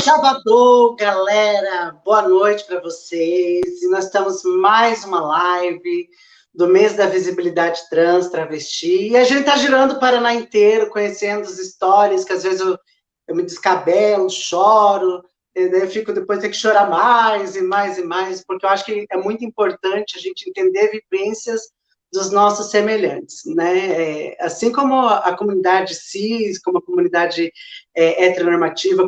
Salvador, galera, boa noite para vocês. E nós estamos mais uma live do mês da visibilidade trans, travesti. E a gente está girando o Paraná inteiro, conhecendo as histórias, que às vezes eu me descabelo, choro, eu fico depois ter que chorar mais e mais e mais, porque eu acho que é muito importante a gente entender vivências dos nossos semelhantes, né? Assim como a comunidade cis, como a comunidade heteronormativa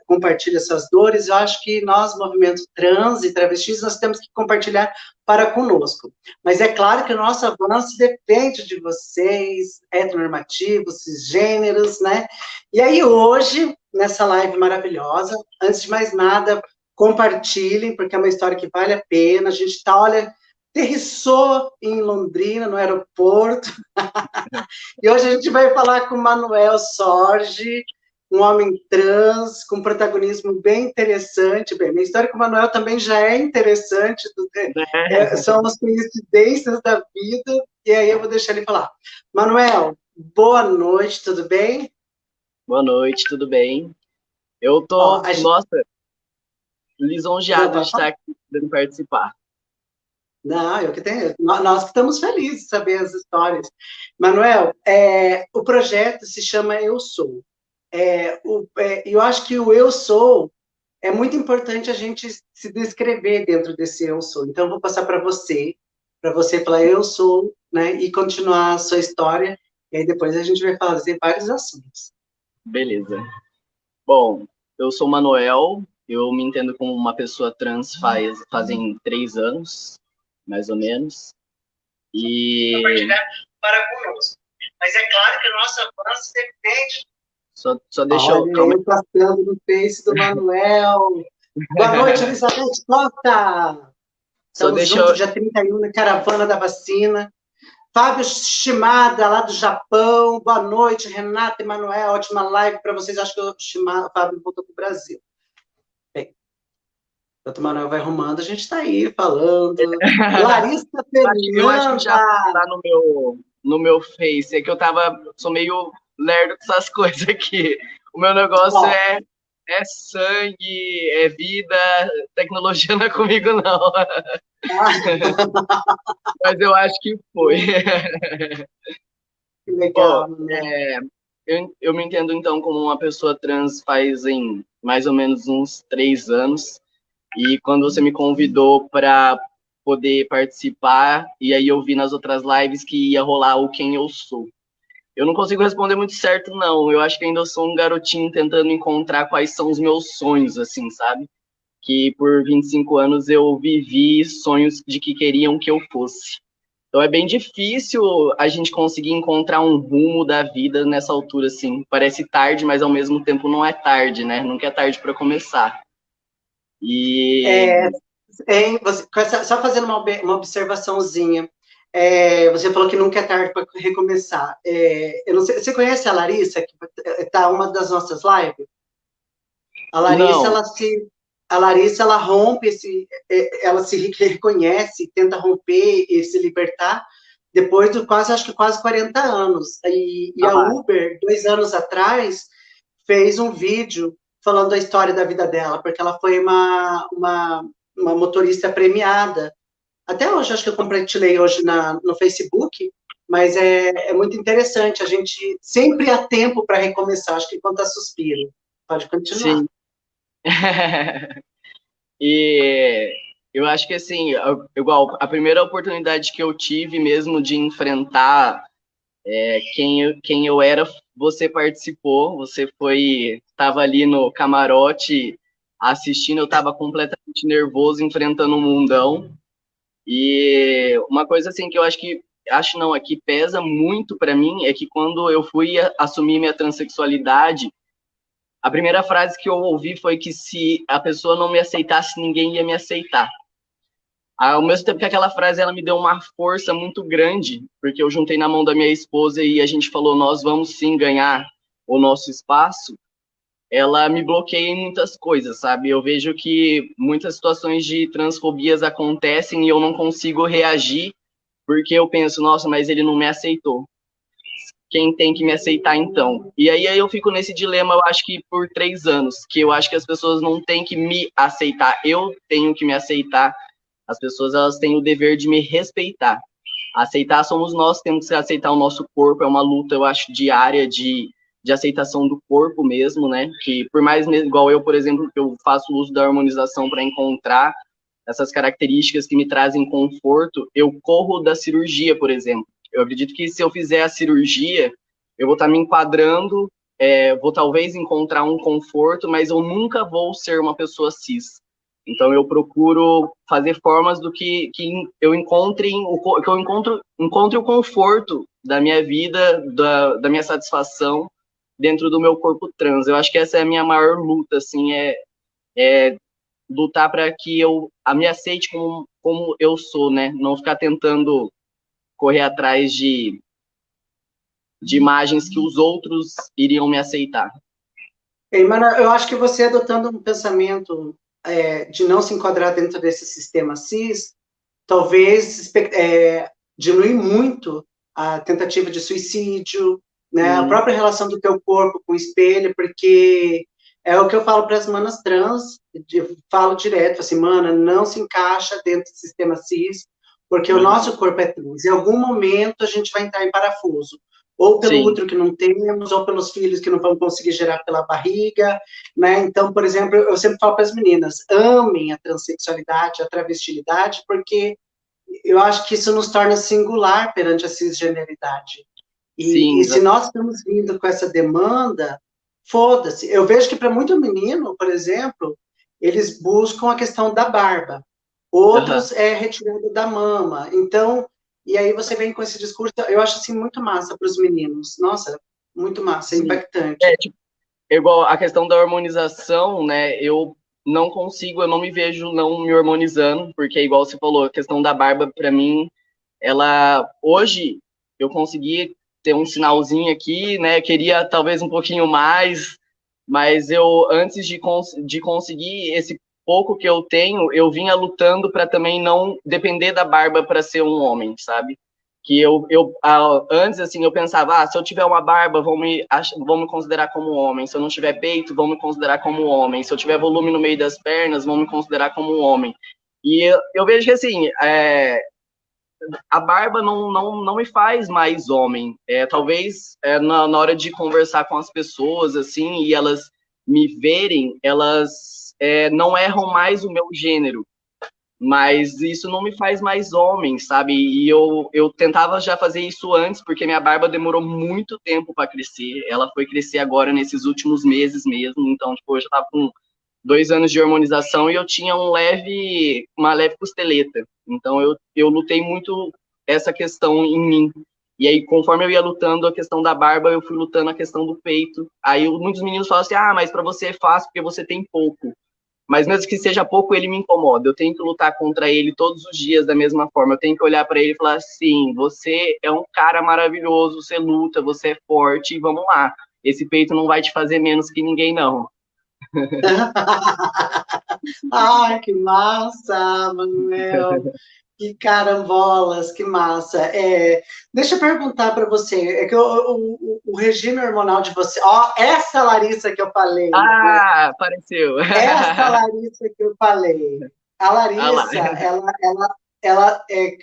compartilha suas dores, eu acho que nós, movimento trans e travestis, nós temos que compartilhar para conosco. Mas é claro que o nosso avanço depende de vocês, heteronormativos, cisgêneros, né? E aí hoje, nessa live maravilhosa, antes de mais nada, compartilhem, porque é uma história que vale a pena. A gente está, olha, aterrissou em Londrina, no aeroporto, e hoje a gente vai falar com o Manuel Sorge, um homem trans, com protagonismo bem interessante. Bem, minha história com o Manuel também já é interessante, são as coincidências da vida, e aí eu vou deixar ele falar. Manuel, boa noite, tudo bem? Boa noite, tudo bem? Eu tô, nossa, lisonjeado de estar aqui podendo participar. Não, eu que tenho, nós que estamos felizes de saber as histórias. Manuel, o projeto se chama Eu Sou. Eu acho que o Eu Sou é muito importante a gente se descrever dentro desse Eu Sou. Então, eu vou passar para você falar Eu Sou, né, e continuar a sua história, e aí depois a gente vai fazer vários assuntos. Beleza. Bom, eu sou o Manuel, eu me entendo como uma pessoa trans fazem 3 anos, mais ou menos. E... compartilhar para conosco. Mas é claro que o nosso avanço depende. Só deixa eu... Eu passando no Face do Manuel. Boa noite, Elizabeth Costa. Estamos juntos, dia 31, na caravana da vacina. Fábio Shimada, lá do Japão. Boa noite, Renata e Manuel. Ótima live para vocês. Acho que o Fábio voltou para o Brasil. Bem, enquanto o Manuel vai arrumando, a gente está aí falando. Larissa Fernanda. Eu acho que já está no meu Face. É que sou meio lerdo com essas coisas aqui. O meu negócio é sangue, é vida, tecnologia não é comigo, não. Mas eu acho que foi. Que legal, Bom, eu me entendo, então, como uma pessoa trans fazem mais ou menos uns 3 anos. E quando você me convidou para poder participar, e aí eu vi nas outras lives que ia rolar o Quem Eu Sou. Eu não consigo responder muito certo, não. Eu acho que ainda sou um garotinho tentando encontrar quais são os meus sonhos, assim, sabe? Que por 25 anos eu vivi sonhos de que queriam que eu fosse. Então é bem difícil a gente conseguir encontrar um rumo da vida nessa altura, assim. Parece tarde, mas ao mesmo tempo não é tarde, né? Nunca é tarde para começar. Só fazendo uma observaçãozinha. Você falou que nunca é tarde para recomeçar. Eu não sei, você conhece a Larissa, que está uma das nossas lives? A Larissa, ela rompe ela se reconhece, tenta romper e se libertar depois de acho que quase 40 anos. E a Uber, 2 anos atrás, fez um vídeo falando da história da vida dela, porque ela foi uma motorista premiada. Até hoje, acho que eu compartilhei hoje no Facebook, mas é muito interessante. A gente sempre há tempo para recomeçar, acho que enquanto há suspiro. Pode continuar. Sim. E eu acho que, assim, igual, a primeira oportunidade que eu tive mesmo de enfrentar quem eu era, você participou, você estava ali no camarote assistindo, eu estava completamente nervoso, enfrentando um mundão. E uma coisa, assim, que eu acho não, que pesa muito para mim, é que quando eu fui assumir minha transexualidade, a primeira frase que eu ouvi foi que se a pessoa não me aceitasse, ninguém ia me aceitar. Ao mesmo tempo que aquela frase ela me deu uma força muito grande, porque eu juntei na mão da minha esposa e a gente falou, nós vamos sim ganhar o nosso espaço, ela me bloqueia em muitas coisas, sabe? Eu vejo que muitas situações de transfobias acontecem e eu não consigo reagir, porque eu penso, nossa, mas ele não me aceitou. quem tem que me aceitar então? E aí eu fico nesse dilema, eu acho que por 3 anos, que eu acho que as pessoas não têm que me aceitar, eu tenho que me aceitar. As pessoas, elas têm o dever de me respeitar. Aceitar somos nós, temos que aceitar o nosso corpo, é uma luta, eu acho, diária de aceitação do corpo mesmo, né? Que por mais, igual eu, por exemplo, que eu faço uso da hormonização para encontrar essas características que me trazem conforto, eu corro da cirurgia, por exemplo. Eu acredito que se eu fizer a cirurgia, eu vou estar me enquadrando, vou talvez encontrar um conforto, mas eu nunca vou ser uma pessoa cis. Então eu procuro fazer formas do que eu encontre que eu encontre o conforto da minha vida, da minha satisfação dentro do meu corpo trans. Eu acho que essa é a minha maior luta, assim, é lutar para que eu me aceite como eu sou, né? Não ficar tentando correr atrás de imagens que os outros iriam me aceitar. Mano, eu acho que você adotando um pensamento de não se enquadrar dentro desse sistema cis, talvez diminui muito a tentativa de suicídio, né? A própria relação do teu corpo com o espelho, porque é o que eu falo para as manas trans, eu falo direto, assim, mana, não se encaixa dentro do sistema cis, porque o nosso corpo é trans. Em algum momento a gente vai entrar em parafuso, ou pelo Sim. útero que não temos, ou pelos filhos que não vão conseguir gerar pela barriga, né? Então, por exemplo, eu sempre falo para as meninas, amem a transexualidade, a travestilidade, porque eu acho que isso nos torna singular perante a cisgeneridade. E se nós estamos vindo com essa demanda, foda-se. Eu vejo que para muito menino, por exemplo, eles buscam a questão da barba. Outros é retirada da mama. Então, e aí você vem com esse discurso, eu acho assim muito massa para os meninos. Nossa, muito massa, Sim. impactante. Tipo, igual a questão da hormonização, né? Eu não me vejo não me hormonizando, porque igual você falou, a questão da barba para mim, ela hoje eu consegui ter um sinalzinho aqui, né? Queria talvez um pouquinho mais, mas eu antes de conseguir esse pouco que eu tenho, eu vinha lutando para também não depender da barba para ser um homem, sabe? Que antes, assim, eu pensava, se eu tiver uma barba, vão me considerar como homem. Se eu não tiver peito, vão me considerar como homem. Se eu tiver volume no meio das pernas, vão me considerar como homem. E eu vejo que, assim, a barba não me faz mais homem. Talvez na hora de conversar com as pessoas, assim, e elas me verem, elas não erram mais o meu gênero. Mas isso não me faz mais homem, sabe? E eu tentava já fazer isso antes, porque minha barba demorou muito tempo para crescer. Ela foi crescer agora nesses últimos meses mesmo. Então, tipo, eu já tava com 2 anos de hormonização e eu tinha uma leve costeleta. Então, eu lutei muito essa questão em mim. E aí, conforme eu ia lutando a questão da barba, eu fui lutando a questão do peito. Aí, muitos meninos falam assim, mas para você é fácil porque você tem pouco. Mas mesmo que seja pouco, ele me incomoda. Eu tenho que lutar contra ele todos os dias da mesma forma. Eu tenho que olhar para ele e falar assim: você é um cara maravilhoso, você luta, você é forte, vamos lá. Esse peito não vai te fazer menos que ninguém, não. Ai, que massa, Manuel. Que carambolas, que massa. Deixa eu perguntar para você, é que o regime hormonal de você, essa Larissa que eu falei, né? Apareceu. Essa Larissa que eu falei. A Larissa,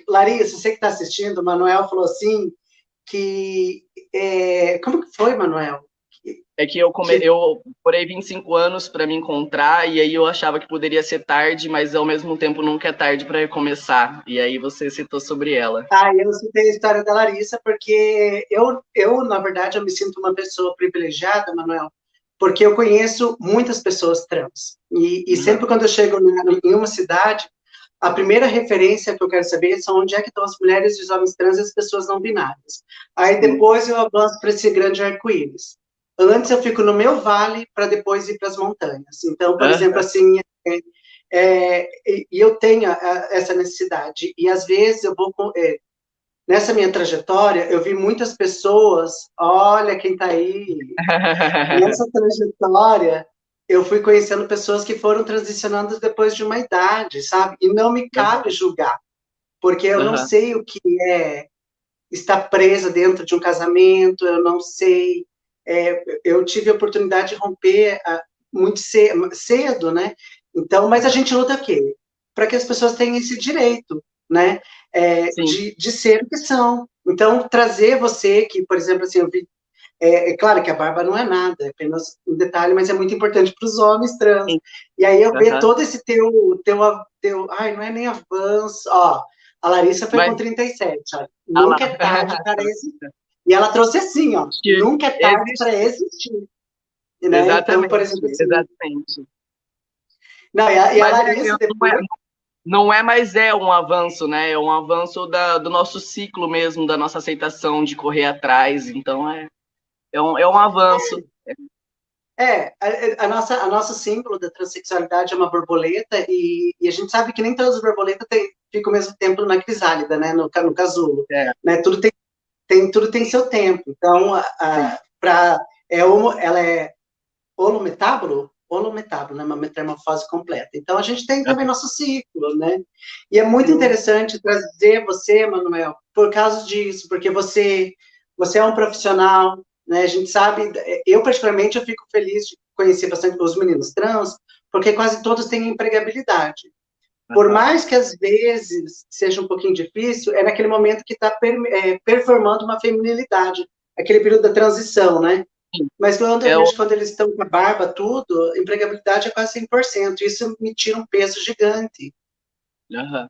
Larissa, você que está assistindo, o Manuel falou assim que, como que foi, Manuel? É que eu porei 25 anos para me encontrar e aí eu achava que poderia ser tarde, mas ao mesmo tempo nunca é tarde para recomeçar. E aí você citou sobre ela. Eu citei a história da Larissa porque na verdade, eu me sinto uma pessoa privilegiada, Manuel, porque eu conheço muitas pessoas trans. E sempre quando eu chego em uma cidade, a primeira referência que eu quero saber são onde é que estão as mulheres e os homens trans e as pessoas não binárias. Aí depois eu avanço para esse grande arco-íris. Antes eu fico no meu vale para depois ir para as montanhas. Então, por exemplo, assim, e eu tenho essa necessidade. E às vezes eu vou nessa minha trajetória, eu vi muitas pessoas, olha quem está aí. Nessa trajetória, eu fui conhecendo pessoas que foram transicionando depois de uma idade, sabe? E não me cabe julgar, porque eu não sei o que é estar presa dentro de um casamento, eu não sei. Eu tive a oportunidade de romper muito cedo, né? Então, mas a gente luta o quê? Para que as pessoas tenham esse direito, né? Sim. De ser o que são. Então, trazer você, que, por exemplo, assim, eu vi, claro que a barba não é nada, é apenas um detalhe, mas é muito importante para os homens trans. Sim. E aí eu ver Aham. todo esse ai, não é nem avanço, ó, a Larissa foi com Mas, 37, ó, ah lá. nunca é tarde para existir. E ela trouxe assim, ó, Que nunca é tarde para existe. existir, né? Então, por Exatamente, exemplo, assim, exatamente. não, e a Mas Larissa depois, não é mais um avanço, né? É um avanço do nosso ciclo mesmo, da nossa aceitação de correr atrás. Então é um avanço. a nosso símbolo da transexualidade é uma borboleta, e a gente sabe que nem todas as borboletas ficam ao mesmo tempo na crisálida, né, no casulo, É, né, tudo tem seu tempo. Então, sim. ela é holometábulo, né, uma metamorfose completa. Então, a gente tem também nosso ciclo, né, e é muito Sim. interessante trazer você, Manuel, por causa disso, porque você é um profissional, né, a gente sabe, eu particularmente, eu fico feliz de conhecer bastante os meninos trans, porque quase todos têm empregabilidade. Por Aham. mais que às vezes seja um pouquinho difícil, é naquele momento que está performando uma feminilidade, aquele período da transição, né? Sim. Mas quando eu É, vejo quando eles estão com a barba, tudo, a empregabilidade é quase 100%. Isso me tira um peso gigante. aham.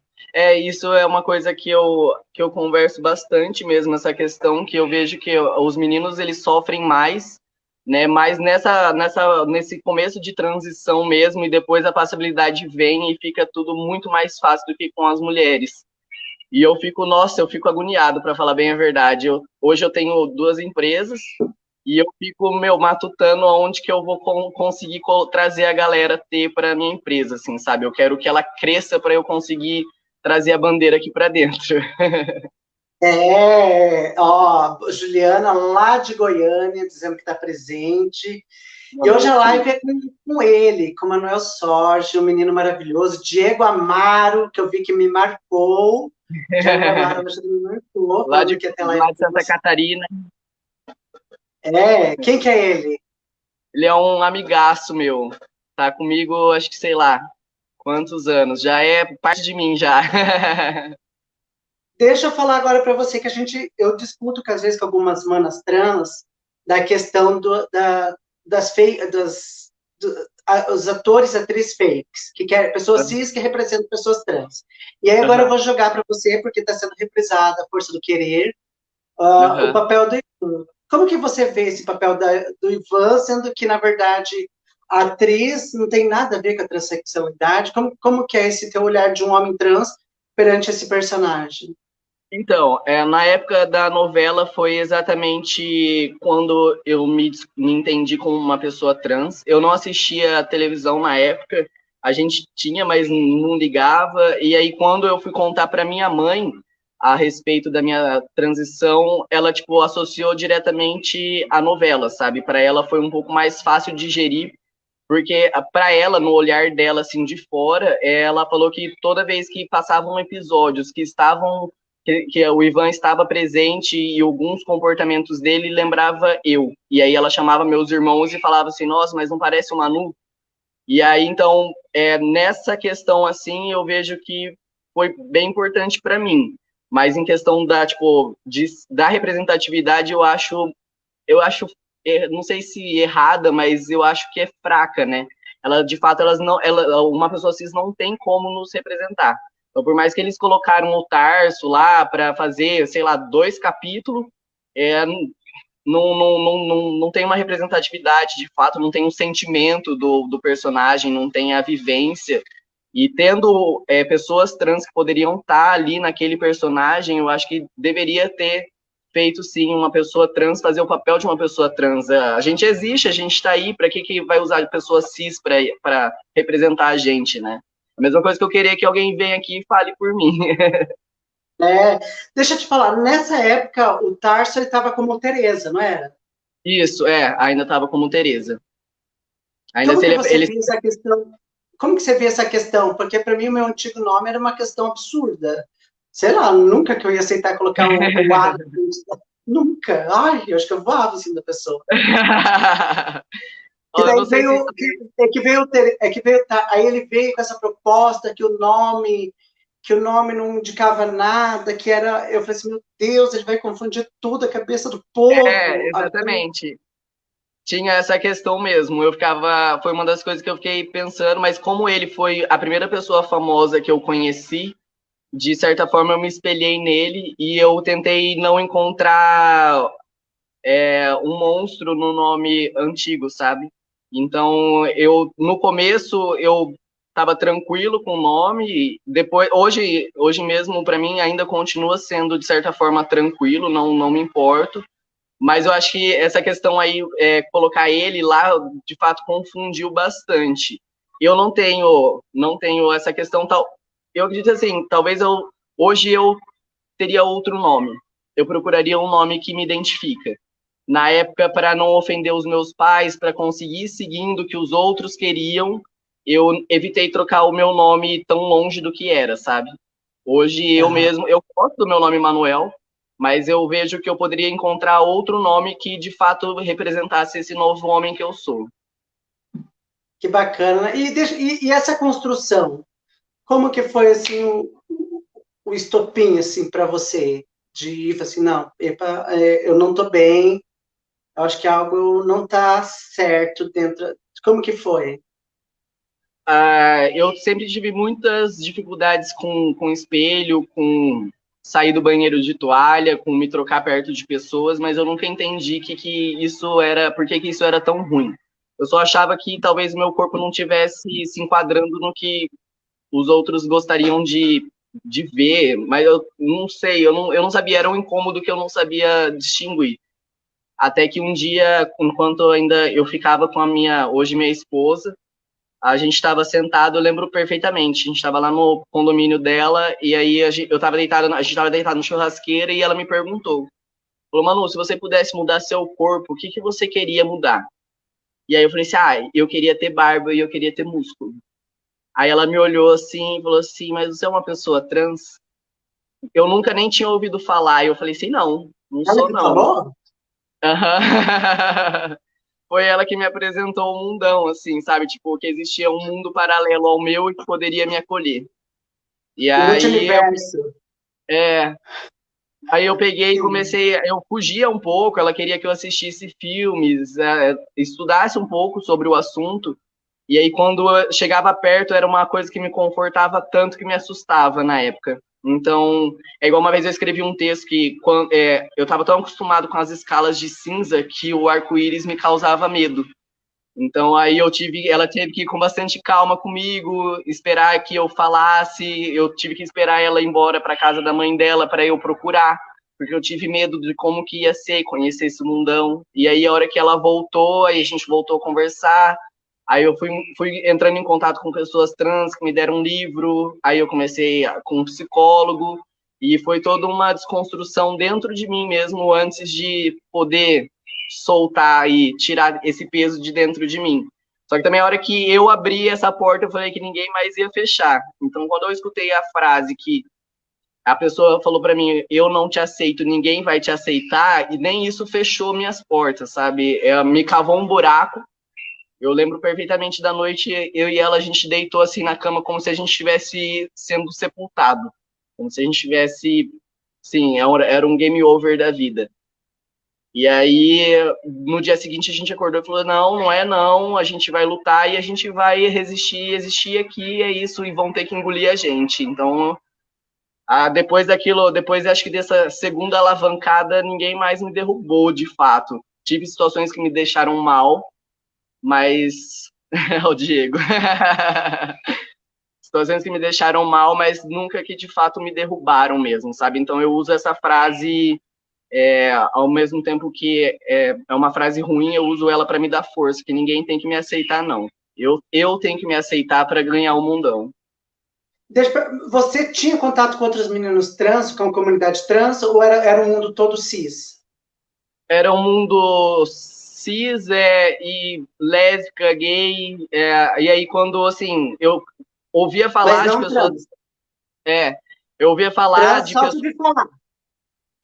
Isso é uma coisa que eu converso bastante mesmo, essa questão que eu vejo que os meninos eles sofrem mais, né? Mas nesse começo de transição mesmo, e depois a passabilidade vem e fica tudo muito mais fácil do que com as mulheres. E eu fico agoniado, para falar bem a verdade. Hoje eu tenho duas empresas e eu fico, matutando aonde que eu vou conseguir trazer a galera ter para minha empresa, assim, sabe? Eu quero que ela cresça para eu conseguir trazer a bandeira aqui para dentro. Ó, Juliana lá de Goiânia, dizendo que está presente. E hoje Mandou a sim. live é com ele, com Manuel Sorge, um menino maravilhoso, Diego Amaro, que eu vi que me marcou. Diego Amaro hoje me marcou, falando que até lá é Lá de Santa Catarina. quem que é ele? Ele é um amigaço meu. Tá comigo, acho que sei lá quantos anos. Já é parte de mim já. Deixa eu falar agora para você que eu discuto às vezes com algumas manas trans da questão das fake, os atores, atrizes fakes, que quer pessoas cis que representam pessoas trans. E aí agora eu Aham, vou jogar para você porque está sendo reprisada a Força do Querer, o aham. papel do Ivan. Como que você vê esse papel do Ivan, sendo que na verdade a atriz não tem nada a ver com a transexualidade? Como que é esse teu olhar de um homem trans perante esse personagem? Então, na época da novela foi exatamente quando eu me entendi como uma pessoa trans. Eu não assistia a televisão na época, a gente tinha, mas não ligava. E aí, quando eu fui contar para minha mãe a respeito da minha transição, ela, tipo, associou diretamente à novela, sabe? Para ela foi um pouco mais fácil de digerir, porque para ela, no olhar dela, assim, de fora, ela falou que toda vez que passavam episódios que o Ivan estava presente e alguns comportamentos dele lembrava eu. E aí ela chamava meus irmãos e falava assim, nossa, mas não parece o Manu? E aí, então, nessa questão, assim, eu vejo que foi bem importante para mim. Mas em questão da representatividade, eu acho, não sei se errada, mas eu acho que é fraca, né? Ela, de fato, uma pessoa cis não tem como nos representar. Então, por mais que eles colocaram o Tarso lá para fazer, sei lá, 2 capítulos, não tem uma representatividade, de fato, não tem um sentimento do personagem, não tem a vivência. E tendo pessoas trans que poderiam estar ali naquele personagem, eu acho que deveria ter feito, sim, uma pessoa trans fazer o papel de uma pessoa trans. A gente existe, a gente está aí, para que vai usar pessoa cis para representar a gente, né? A mesma coisa que eu queria que alguém venha aqui e fale por mim. Deixa eu te falar, nessa época o Tarso estava como Teresa, não era? Isso, ainda estava como Teresa. Ainda Como se que ele, você ele vê essa questão? Como que você vê essa questão? Porque para mim o meu antigo nome era uma questão absurda. sei lá, nunca que eu ia aceitar colocar o A na frente nunca. Ai, eu acho que eu voava assim da pessoa. Que Eu daí não sei se veio, aí ele veio com essa proposta que o nome não indicava nada, que era, eu falei assim, meu Deus, ele vai confundir tudo a cabeça do povo. exatamente. Tinha essa questão mesmo. Foi uma das coisas que eu fiquei pensando, mas como ele foi a primeira pessoa famosa que eu conheci, de certa forma eu me espelhei nele e eu tentei não encontrar um monstro no nome antigo, sabe? Então, no começo, eu estava tranquilo com o nome, depois, hoje mesmo, para mim, ainda continua sendo, de certa forma, tranquilo, não me importo, mas eu acho que essa questão aí, colocar ele lá, de fato, confundiu bastante. Eu não tenho essa questão, eu acredito assim, hoje eu teria outro nome, eu procuraria um nome que me identifica. Na época, para não ofender os meus pais, para conseguir seguindo o que os outros queriam, eu evitei trocar o meu nome tão longe do que era, sabe? Hoje eu gosto do meu nome Manuel, mas eu vejo que eu poderia encontrar outro nome que de fato representasse esse novo homem que eu sou. Que bacana, né? E essa construção, como que foi assim o estopim assim para você de ir assim, não, epa, eu não tô bem, eu acho que algo não tá certo dentro. Como que foi? Eu sempre tive muitas dificuldades com espelho, com sair do banheiro de toalha, com me trocar perto de pessoas, mas eu nunca entendi por que isso era tão ruim. Eu só achava que talvez meu corpo não tivesse se enquadrando no que os outros gostariam de ver, mas eu não sei, eu não sabia, era um incômodo que eu não sabia distinguir. Até que um dia, enquanto ainda eu ficava com hoje minha esposa, a gente estava sentado, eu lembro perfeitamente. A gente estava lá no condomínio dela, e aí a gente estava deitado no churrasqueira e ela me perguntou: falou, Manu, se você pudesse mudar seu corpo, o que que você queria mudar? E aí eu falei assim: eu queria ter barba e eu queria ter músculo. Aí ela me olhou assim e falou assim: mas você é uma pessoa trans? Eu nunca nem tinha ouvido falar. E eu falei assim: não Ela sou que não. falou? Aham. Foi ela que me apresentou o mundão, assim, sabe? Tipo, que existia um mundo paralelo ao meu e que poderia me acolher. E O aí multiverso. é, aí eu peguei e eu fugia um pouco, ela queria que eu assistisse filmes, estudasse um pouco sobre o assunto, e aí quando eu chegava perto era uma coisa que me confortava tanto que me assustava na época. Então, é igual uma vez eu escrevi um texto que eu estava tão acostumado com as escalas de cinza que o arco-íris me causava medo. Então aí ela teve que ir com bastante calma comigo, esperar que eu falasse, eu tive que esperar ela ir embora para casa da mãe dela para eu procurar, porque eu tive medo de como que ia ser conhecer esse mundão. E aí a hora que ela voltou, aí a gente voltou a conversar. Aí eu fui entrando em contato com pessoas trans que me deram um livro, aí eu comecei com um psicólogo e foi toda uma desconstrução dentro de mim mesmo antes de poder soltar e tirar esse peso de dentro de mim. Só que também a hora que eu abri essa porta, eu falei que ninguém mais ia fechar. Então, quando eu escutei a frase que a pessoa falou para mim, eu não te aceito, ninguém vai te aceitar, e nem isso fechou minhas portas, sabe? Me cavou um buraco. Eu lembro perfeitamente da noite, eu e ela, a gente deitou assim na cama como se a gente estivesse sendo sepultado. Como se a gente tivesse, sim, era um game over da vida. E aí, no dia seguinte, a gente acordou e falou: não é não, a gente vai lutar e a gente vai resistir, existir aqui, é isso, e vão ter que engolir a gente. Então, depois daquilo, depois acho que dessa segunda alavancada, ninguém mais me derrubou de fato. Tive situações que me deixaram mal, mas. É o Diego. Situações que me deixaram mal, mas nunca que de fato me derrubaram mesmo, sabe? Então eu uso essa frase ao mesmo tempo que é uma frase ruim, eu uso ela para me dar força, que ninguém tem que me aceitar, não. Eu tenho que me aceitar para ganhar o mundão. Você tinha contato com outros meninos trans, com a comunidade trans, ou era um mundo todo cis? Era um mundo cis e lésbica, gay, e aí quando, assim, eu ouvia Mas falar de não pessoas. trans. É, Eu ouvia falar Trans, de só de pessoas. ouvir falar.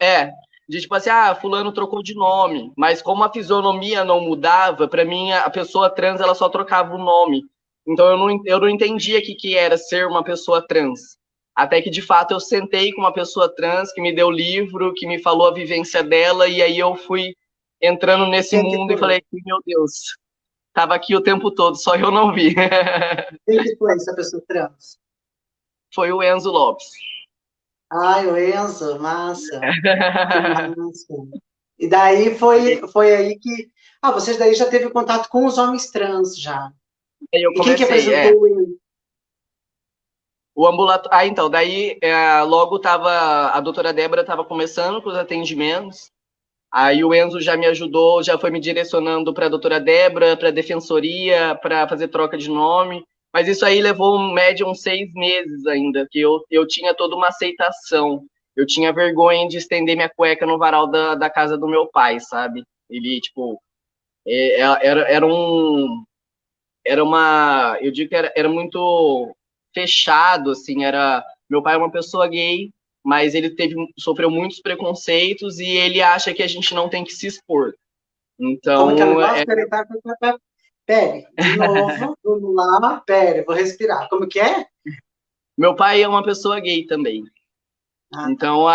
É, de tipo assim, fulano trocou de nome, mas como a fisionomia não mudava, para mim a pessoa trans ela só trocava o nome. Então eu não entendia que era ser uma pessoa trans. Até que de fato eu sentei com uma pessoa trans que me deu livro, que me falou a vivência dela, e aí eu fui entrando nesse Quem que mundo e foi? falei, meu Deus, tava aqui o tempo todo, só eu não vi. Quem que foi essa pessoa trans? Foi o Enzo Lopes. Ai, o Enzo, massa. Que massa. E daí foi aí que. Ah, vocês daí já teve contato com os homens trans já. Aí eu E quem que comecei, apresentou o Enzo? o ambulatório. Ah, então, daí logo tava. A doutora Débora estava começando com os atendimentos. Aí o Enzo já me ajudou, já foi me direcionando para a doutora Débora, para a defensoria, para fazer troca de nome. Mas isso aí levou, em média, uns 6 meses ainda, que eu tinha toda uma aceitação. Eu tinha vergonha de estender minha cueca no varal da casa do meu pai, sabe? Ele, tipo, era um. Era uma. Eu digo que era muito fechado, assim. Meu pai é uma pessoa gay, mas ele sofreu muitos preconceitos e ele acha que a gente não tem que se expor. Como que é o Então, negócio? Peraí, pere, de novo, vamos lá, pere, vou respirar. Como que é? meu pai é uma pessoa gay também. Ah, tá. Então,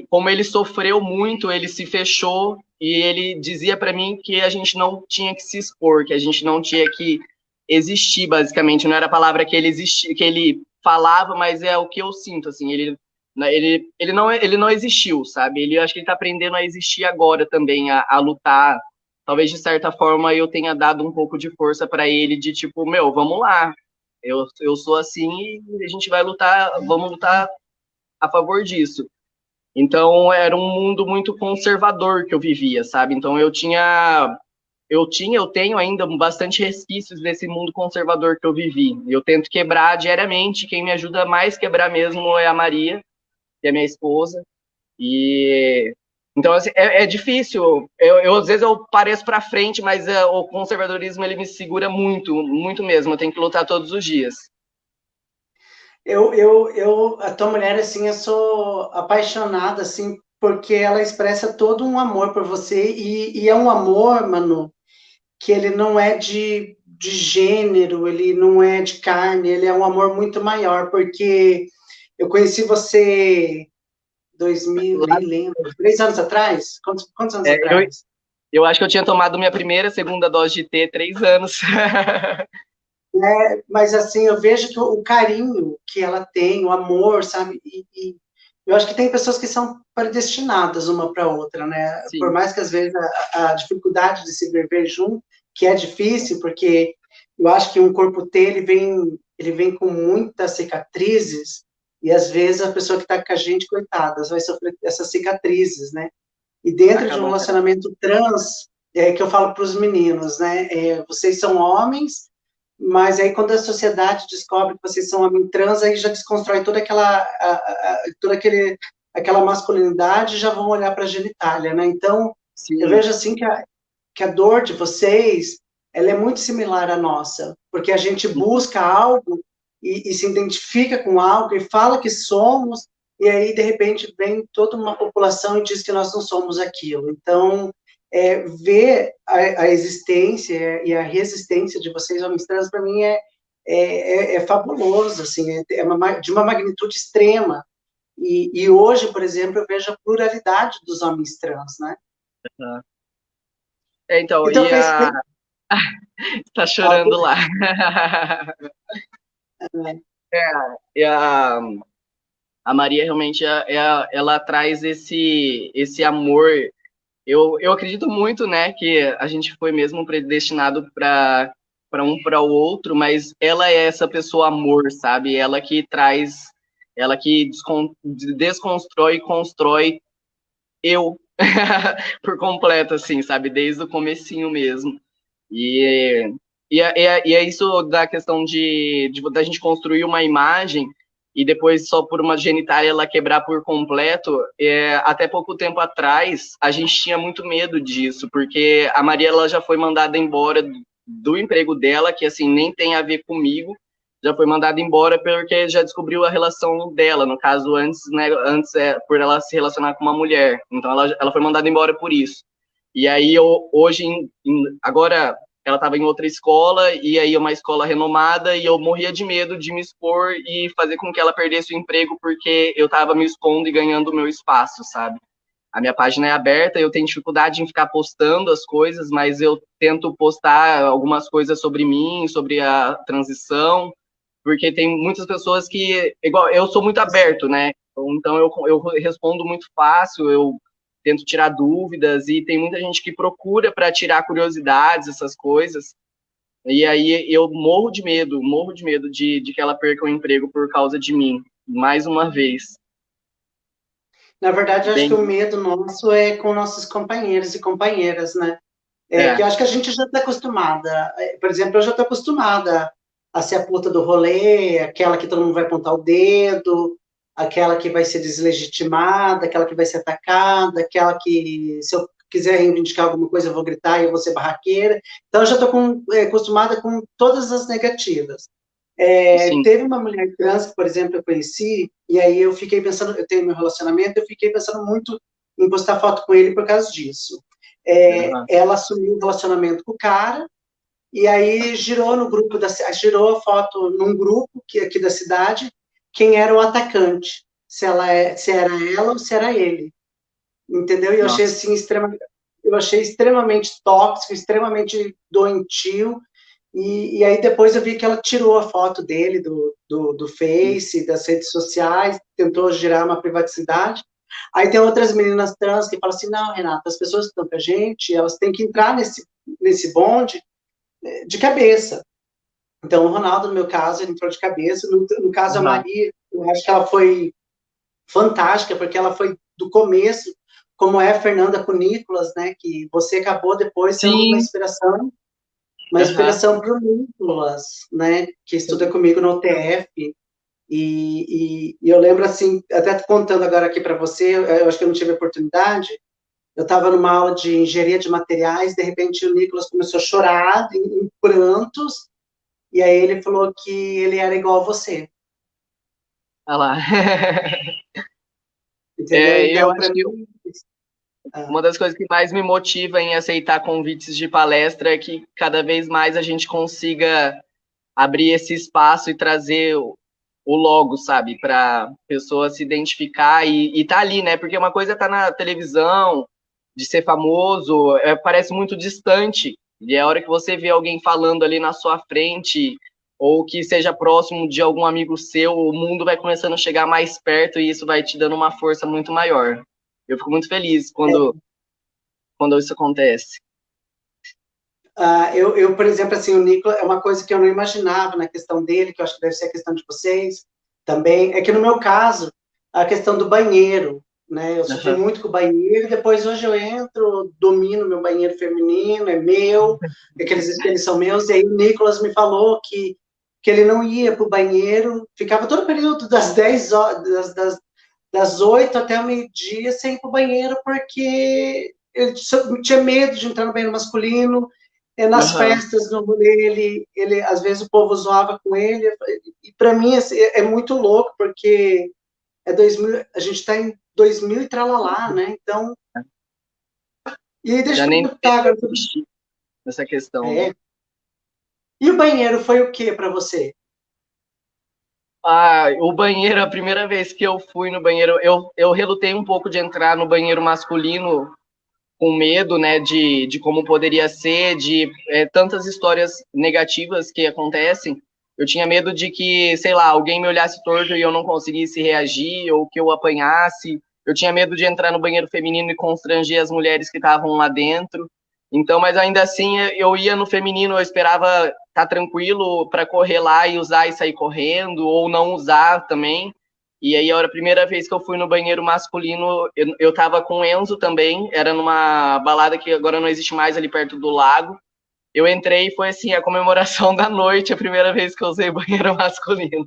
como ele sofreu muito, ele se fechou e ele dizia para mim que a gente não tinha que se expor, que a gente não tinha que existir, basicamente. Não era a palavra que ele existia, que ele falava, mas é o que eu sinto, assim. Ele não existiu, sabe? Ele acho que ele está aprendendo a existir agora também, a lutar. Talvez de certa forma eu tenha dado um pouco de força para ele, de tipo, meu, vamos lá. Eu sou assim e a gente vai lutar, vamos lutar a favor disso. Então era um mundo muito conservador que eu vivia, sabe? Então eu tenho ainda bastante resquícios desse mundo conservador que eu vivi. Eu tento quebrar diariamente. Quem me ajuda mais a quebrar mesmo é a Maria, que é minha esposa. E então assim, é difícil. Às vezes eu pareço para frente, mas o conservadorismo ele me segura muito, muito mesmo. Eu tenho que lutar todos os dias. A tua mulher, assim, eu sou apaixonada, assim, porque ela expressa todo um amor por você e é um amor, mano, que ele não é de gênero, ele não é de carne, ele é um amor muito maior, porque eu conheci você 2000, Lá, nem lembro, 3 anos atrás? Quantos anos é, eu, atrás? eu acho que eu tinha tomado minha primeira, segunda dose de T 3 anos. Mas assim, eu vejo que o carinho que ela tem, o amor, sabe? E eu acho que tem pessoas que são predestinadas uma para outra, né? Por Sim, mais que às vezes a dificuldade de se viver junto, que é difícil, porque eu acho que um corpo T ele vem com muitas cicatrizes, e às vezes a pessoa que está com a gente, coitada, vai sofrer essas cicatrizes, né? E dentro de um acaba. relacionamento trans, é que eu falo para os meninos, né? Vocês são homens, mas aí quando a sociedade descobre que vocês são homem trans, aí já desconstrói aquela masculinidade e já vão olhar para a genitália, né? Então, eu Sim, vejo assim que a dor de vocês, ela é muito similar à nossa, porque a gente busca algo e se identifica com algo e fala que somos, e aí, de repente, vem toda uma população e diz que nós não somos aquilo. Então, ver a existência e a resistência de vocês, homens trans, para mim é fabuloso, assim, de uma magnitude extrema. E hoje, por exemplo, eu vejo a pluralidade dos homens trans, né? tá. Então, Então, eu penso, tá chorando lá. E a Maria realmente ela traz esse amor. Eu acredito muito, né, que a gente foi mesmo predestinado para um para o outro, mas ela é essa pessoa amor, sabe? Ela que desconstrói e constrói eu por completo, assim, sabe? Desde o comecinho mesmo. E, e é isso da questão da gente construir uma imagem e depois só por uma genitália ela quebrar por completo. Até pouco tempo atrás, a gente tinha muito medo disso, porque a Maria ela já foi mandada embora do emprego dela, que assim nem tem a ver comigo, já foi mandada embora porque já descobriu a relação dela, no caso, antes, né, antes é por ela se relacionar com uma mulher. Então ela foi mandada embora por isso. E aí hoje, agora ela estava em outra escola, e aí uma escola renomada, e eu morria de medo de me expor e fazer com que ela perdesse o emprego, porque eu estava me expondo e ganhando o meu espaço, sabe? A minha página é aberta, eu tenho dificuldade em ficar postando as coisas, mas eu tento postar algumas coisas sobre mim, sobre a transição, porque tem muitas pessoas que, igual, eu sou muito aberto, né? Então eu respondo muito fácil, eu tento tirar dúvidas, e tem muita gente que procura para tirar curiosidades, essas coisas. E aí eu morro de medo de que ela perca o emprego por causa de mim, mais uma vez. Na verdade, eu acho que o Bem, medo nosso é com nossos companheiros e companheiras, né? Que eu é, acho que a gente já está acostumada. Por exemplo, eu já estou acostumada a ser a puta do rolê, aquela que todo mundo vai apontar o dedo, aquela que vai ser deslegitimada, aquela que vai ser atacada, aquela que, se eu quiser reivindicar alguma coisa, eu vou gritar e eu vou ser barraqueira. Então, eu já estou acostumada com todas as negativas. sim, Teve uma mulher trans que, por exemplo, eu conheci, e aí eu fiquei pensando, eu tenho meu relacionamento, eu fiquei pensando muito em postar foto com ele por causa disso. uhum, Ela assumiu o relacionamento com o cara, e aí girou no grupo girou a foto num grupo aqui da cidade, quem era o atacante, se era ela ou se era ele, entendeu? E eu achei nossa, assim eu achei extremamente tóxico, extremamente doentio. E aí depois eu vi que ela tirou a foto dele do Face, das redes sociais, tentou gerar uma privacidade. Aí tem outras meninas trans que falam assim, não, Renata, as pessoas que estão com a gente, elas têm que entrar nesse bonde de cabeça. Então, o Ronaldo, no meu caso, ele entrou de cabeça. No caso, a uhum. Maria, eu acho que ela foi fantástica, porque ela foi do começo, como é a Fernanda com o Nicolas, né, que você acabou depois sendo Sim, uma uhum. inspiração para o Nicolas, né, que estuda comigo no UTF. E eu lembro assim, até contando agora aqui para você, eu acho que eu não tive oportunidade. Eu estava numa aula de engenharia de materiais, de repente o Nicolas começou a chorar em prantos, e aí ele falou que ele era igual a você, Olha lá. entendeu? Eu Então, para acho que mim, ah, uma das coisas que mais me motiva em aceitar convites de palestra é que cada vez mais a gente consiga abrir esse espaço e trazer o logo, sabe, para pessoa se identificar e tá ali, né? Porque uma coisa é tá na televisão, de ser famoso, parece muito distante. E é a hora que você vê alguém falando ali na sua frente, ou que seja próximo de algum amigo seu, o mundo vai começando a chegar mais perto, e isso vai te dando uma força muito maior. Eu fico muito feliz quando isso acontece. por exemplo, assim, o Nicolas é uma coisa que eu não imaginava na questão dele, que eu acho que deve ser a questão de vocês também, é que no meu caso, a questão do banheiro, né? Eu sofri Uhum. muito com o banheiro, depois hoje eu entro, domino meu banheiro feminino, é meu, aqueles espelhos são meus, e aí o Nicolas me falou que ele não ia para o banheiro, ficava todo o período das 10 horas, das 8 até o meio-dia sem ir para o banheiro, porque ele tinha medo de entrar no banheiro masculino. Nas Uhum. festas, no rolê, às vezes o povo zoava com ele, e para mim assim, é muito louco, porque 2000, a gente está em 2000 e tralalá, né? Então, e aí deixa Já eu nem perguntar agora, mexi nessa questão, né? é, e o banheiro foi o que para você? Ah, o banheiro, a primeira vez que eu fui no banheiro, eu relutei um pouco de entrar no banheiro masculino, com medo, né, de como poderia ser, de tantas histórias negativas que acontecem. Eu tinha medo de que, sei lá, alguém me olhasse torto e eu não conseguisse reagir, ou que eu apanhasse. Eu tinha medo de entrar no banheiro feminino e constranger as mulheres que estavam lá dentro. Então, mas ainda assim, eu ia no feminino, eu esperava estar tranquilo para correr lá e usar e sair correndo, ou não usar também. E aí, a primeira vez que eu fui no banheiro masculino, eu tava com o Enzo também, era numa balada que agora não existe mais ali perto do lago. Eu entrei e foi assim, a comemoração da noite, a primeira vez que eu usei banheiro masculino.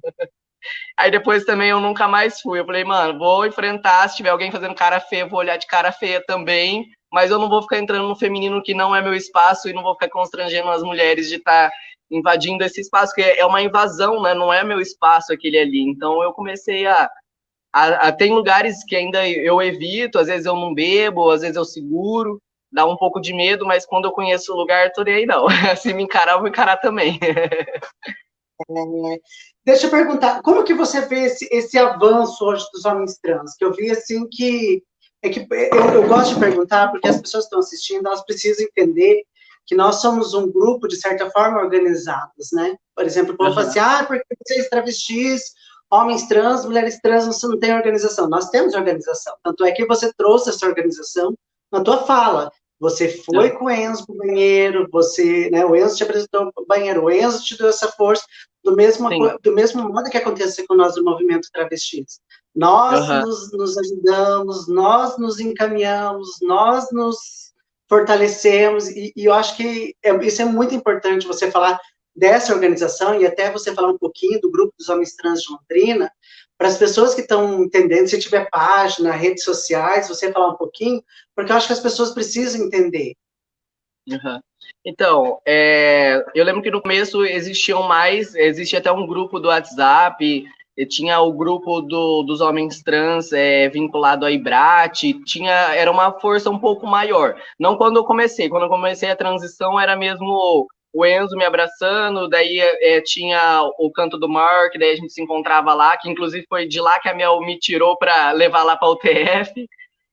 Aí depois também eu nunca mais fui. Eu falei, mano, vou enfrentar, se tiver alguém fazendo cara feia, vou olhar de cara feia também, mas eu não vou ficar entrando no feminino que não é meu espaço, e não vou ficar constrangendo as mulheres de estar invadindo esse espaço, que é uma invasão, né? Não é meu espaço aquele ali. Então eu comecei tem lugares que ainda eu evito, às vezes eu não bebo, às vezes eu seguro, dá um pouco de medo, mas quando eu conheço o lugar, tô nem aí não. Se me encarar, eu vou encarar também. Deixa eu perguntar, como que você vê esse avanço hoje dos homens trans? Que eu vi assim que eu gosto de perguntar porque as pessoas que estão assistindo, elas precisam entender que nós somos um grupo, de certa forma, organizados, né? Por exemplo, o povo fala assim, porque vocês travestis, homens trans, mulheres trans, você não tem organização. Nós temos organização. Tanto é que você trouxe essa organização na tua fala. Você foi com o Enzo para o banheiro, né, o Enzo te apresentou para o banheiro, o Enzo te deu essa força, do mesmo modo que aconteceu com nós do movimento travestis. Nós nos ajudamos, nós nos encaminhamos, nós nos fortalecemos, e eu acho que isso é muito importante, você falar dessa organização, e até você falar um pouquinho do grupo dos homens trans de Londrina, para as pessoas que estão entendendo, se tiver página, redes sociais, você falar um pouquinho, porque eu acho que as pessoas precisam entender. Então, eu lembro que no começo existia até um grupo do WhatsApp, tinha o grupo dos homens trans vinculado à IBRAT, era uma força um pouco maior. Não quando eu comecei a transição era mesmo o Enzo me abraçando, daí tinha o Canto do Mar, que daí a gente se encontrava lá, que inclusive foi de lá que a Mel me tirou para levar lá para o UTF.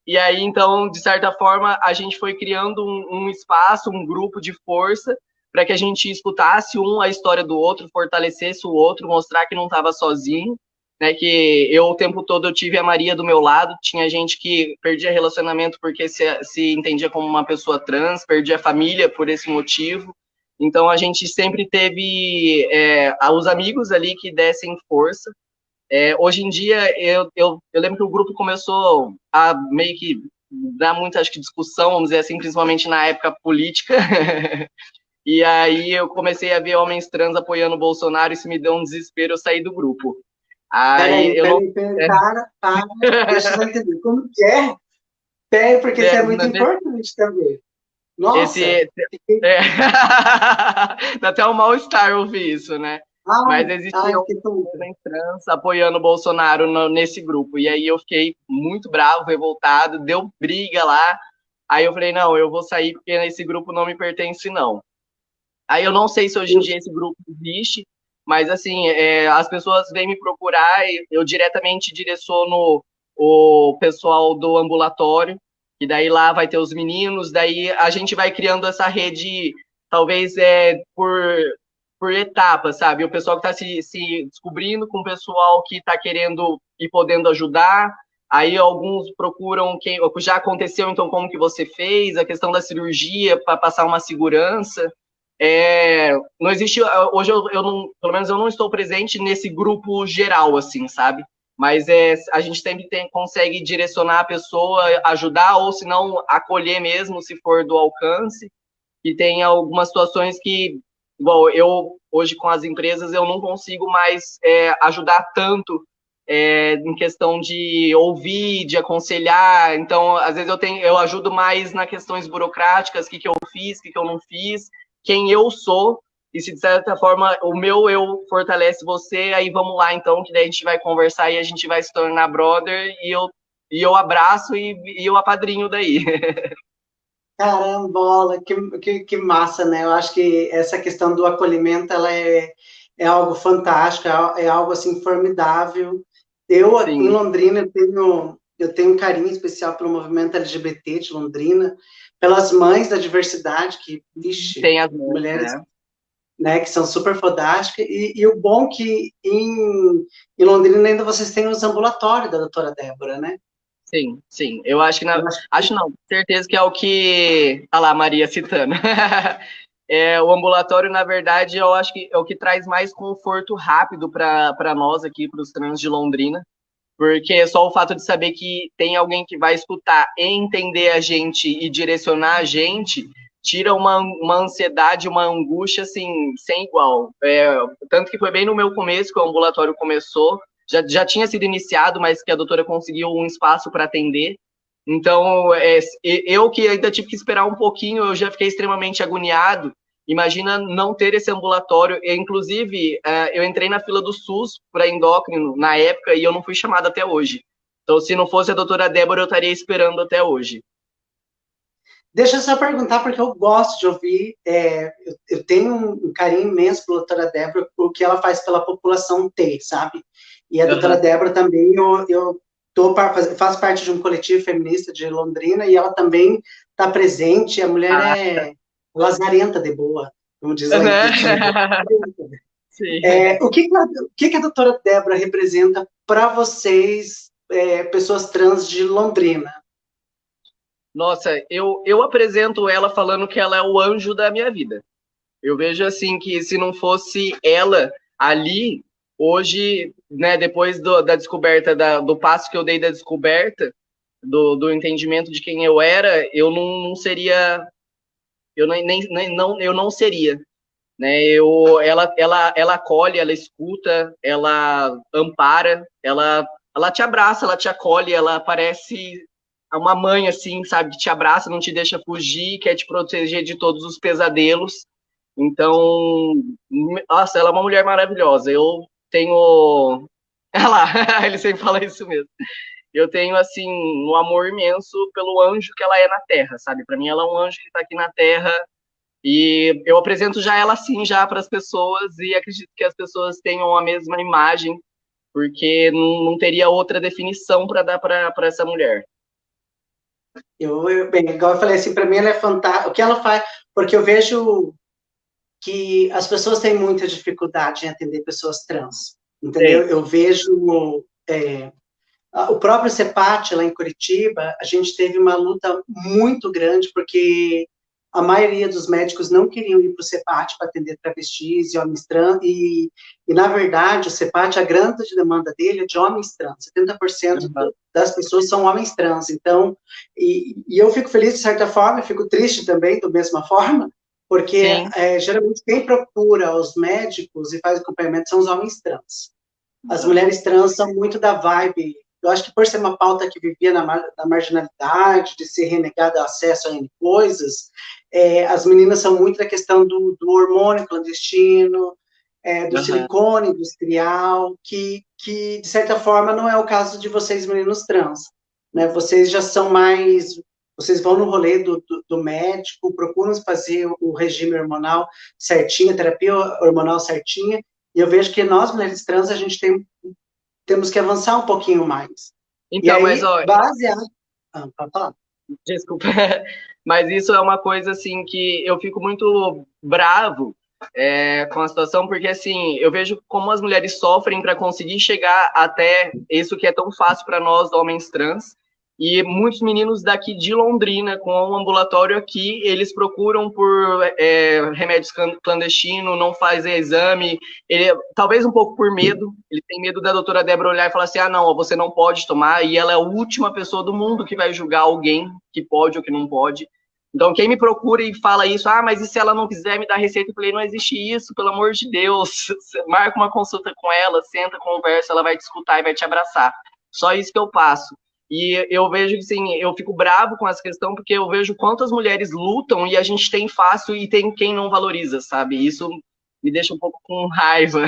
E aí, então, de certa forma, a gente foi criando um espaço, um grupo de força, para que a gente escutasse a história do outro, fortalecesse o outro, mostrar que não estava sozinho, né? Que o tempo todo, eu tive a Maria do meu lado, tinha gente que perdia relacionamento porque se entendia como uma pessoa trans, perdia família por esse motivo. Então, a gente sempre teve os amigos ali que dessem força. Hoje em dia, eu lembro que o grupo começou a meio que dar muita, acho que, discussão, vamos dizer assim, principalmente na época política. E aí eu comecei a ver homens trans apoiando o Bolsonaro, isso me deu um desespero, eu saí do grupo. Peraí, deixa eu entender. Como que é? Peraí, porque isso é muito importante também. Nossa! Dá até um mal-estar ouvir isso, né? Mas existia homens trans apoiando o Bolsonaro nesse grupo. E aí eu fiquei muito bravo, revoltado, deu briga lá. Aí eu falei, não, eu vou sair porque esse grupo não me pertence, não. Aí eu não sei se hoje em dia esse grupo existe, mas assim, as pessoas vêm me procurar e eu diretamente direciono o pessoal do ambulatório, e daí lá vai ter os meninos, daí a gente vai criando essa rede, talvez por etapas, sabe? O pessoal que está se descobrindo com o pessoal que está querendo e podendo ajudar. Aí alguns procuram o que já aconteceu, então como que você fez, a questão da cirurgia para passar uma segurança. Não existe, hoje eu não, pelo menos eu não estou presente nesse grupo geral, assim, sabe? Mas a gente sempre consegue direcionar a pessoa, ajudar, ou se não, acolher mesmo, se for do alcance. E tem algumas situações que, igual eu, hoje com as empresas, eu não consigo mais ajudar tanto em questão de ouvir, de aconselhar. Então, às vezes eu ajudo mais nas questões burocráticas, o que eu fiz, o que eu não fiz, quem eu sou, e se de certa forma o meu eu fortalece você, aí vamos lá então, que daí a gente vai conversar e a gente vai se tornar brother, e eu abraço e eu apadrinho daí. Carambola, que massa, né? Eu acho que essa questão do acolhimento, ela é algo fantástico, é algo, assim, formidável. Eu, aqui em Londrina, eu tenho um carinho especial pelo movimento LGBT de Londrina, pelas mães da diversidade, que, vixe, tem as mães, mulheres, né, que são super fodásticas, e o bom que em Londrina ainda vocês têm os ambulatórios da doutora Débora, né? Sim. Eu acho que acho não, certeza que é o que. Olha lá, Maria citando. O ambulatório, na verdade, eu acho que é o que traz mais conforto rápido para nós aqui, para os trans de Londrina, porque só o fato de saber que tem alguém que vai escutar e entender a gente e direcionar a gente tira uma ansiedade, uma angústia, assim, sem igual. Tanto que foi bem no meu começo que o ambulatório começou, já tinha sido iniciado, mas que a doutora conseguiu um espaço para atender. Então, eu que ainda tive que esperar um pouquinho, eu já fiquei extremamente agoniado. imagina não ter esse ambulatório. E, inclusive, eu entrei na fila do SUS para endócrino na época e eu não fui chamada até hoje. Então, se não fosse a doutora Débora, eu estaria esperando até hoje. Deixa eu só perguntar, porque eu gosto de ouvir, eu tenho um carinho imenso pela doutora Débora, o que ela faz pela população T, sabe? E a doutora Débora também, faço parte de um coletivo feminista de Londrina, e ela também está presente, a mulher é lazarenta de boa, como diz lá em Curitiba. Sim. O que a doutora Débora representa para vocês, pessoas trans de Londrina? Nossa, eu apresento ela falando que ela é o anjo da minha vida. Eu vejo assim que se não fosse ela ali, hoje, né, depois da descoberta, do passo que eu dei da descoberta, do entendimento de quem eu era, eu não seria, eu não seria, né? Ela acolhe, ela escuta, ela ampara, ela te abraça, ela te acolhe, ela parece uma mãe, assim, sabe, que te abraça, não te deixa fugir, quer te proteger de todos os pesadelos. Então, nossa, ela é uma mulher maravilhosa. Eu tenho. Ela, ele sempre fala isso mesmo. Eu tenho, assim, um amor imenso pelo anjo que ela é na Terra, sabe? Para mim, ela é um anjo que está aqui na Terra. E eu apresento já ela assim, já para as pessoas, e acredito que as pessoas tenham a mesma imagem, porque não teria outra definição para dar para essa mulher. Bem, igual eu falei assim, para mim ela é fantástica. O que ela faz, porque eu vejo que as pessoas têm muita dificuldade em atender pessoas trans, entendeu? Sim. Eu vejo o próprio CEPAT lá em Curitiba, a gente teve uma luta muito grande porque a maioria dos médicos não queriam ir para o CEPAT para atender travestis e homens trans, na verdade, o CEPAT, a grande demanda dele é de homens trans, 70% das pessoas são homens trans, então, e eu fico feliz de certa forma, fico triste também, da mesma forma, porque geralmente quem procura os médicos e faz acompanhamento são os homens trans. As mulheres trans são muito da vibe. Eu acho que por ser uma pauta que vivia na marginalidade, de ser renegada acesso a N coisas, as meninas são muito da questão do hormônio clandestino, do silicone industrial, que, de certa forma, não é o caso de vocês, meninos trans. Né? Vocês já são mais... Vocês vão no rolê do médico, procuram fazer o regime hormonal certinho, a terapia hormonal certinha, e eu vejo que nós, mulheres trans, a gente temos que avançar um pouquinho mais. Então, e aí, mas, ó, baseado... pode falar. Desculpa, mas isso é uma coisa, assim, que eu fico muito bravo com a situação, porque, assim, eu vejo como as mulheres sofrem para conseguir chegar até isso que é tão fácil para nós, homens trans, e muitos meninos daqui de Londrina, com um ambulatório aqui, eles procuram por remédios clandestinos, não fazem exame, talvez um pouco por medo, ele tem medo da doutora Débora olhar e falar assim, não, você não pode tomar, e ela é a última pessoa do mundo que vai julgar alguém que pode ou que não pode. Então, quem me procura e fala isso, mas e se ela não quiser me dar receita? Eu falei, não existe isso, pelo amor de Deus, marca uma consulta com ela, senta, conversa, ela vai te escutar e vai te abraçar. Só isso que eu passo. E eu vejo que, assim, eu fico bravo com essa questão, porque eu vejo quantas mulheres lutam e a gente tem fácil e tem quem não valoriza, sabe? Isso me deixa um pouco com raiva.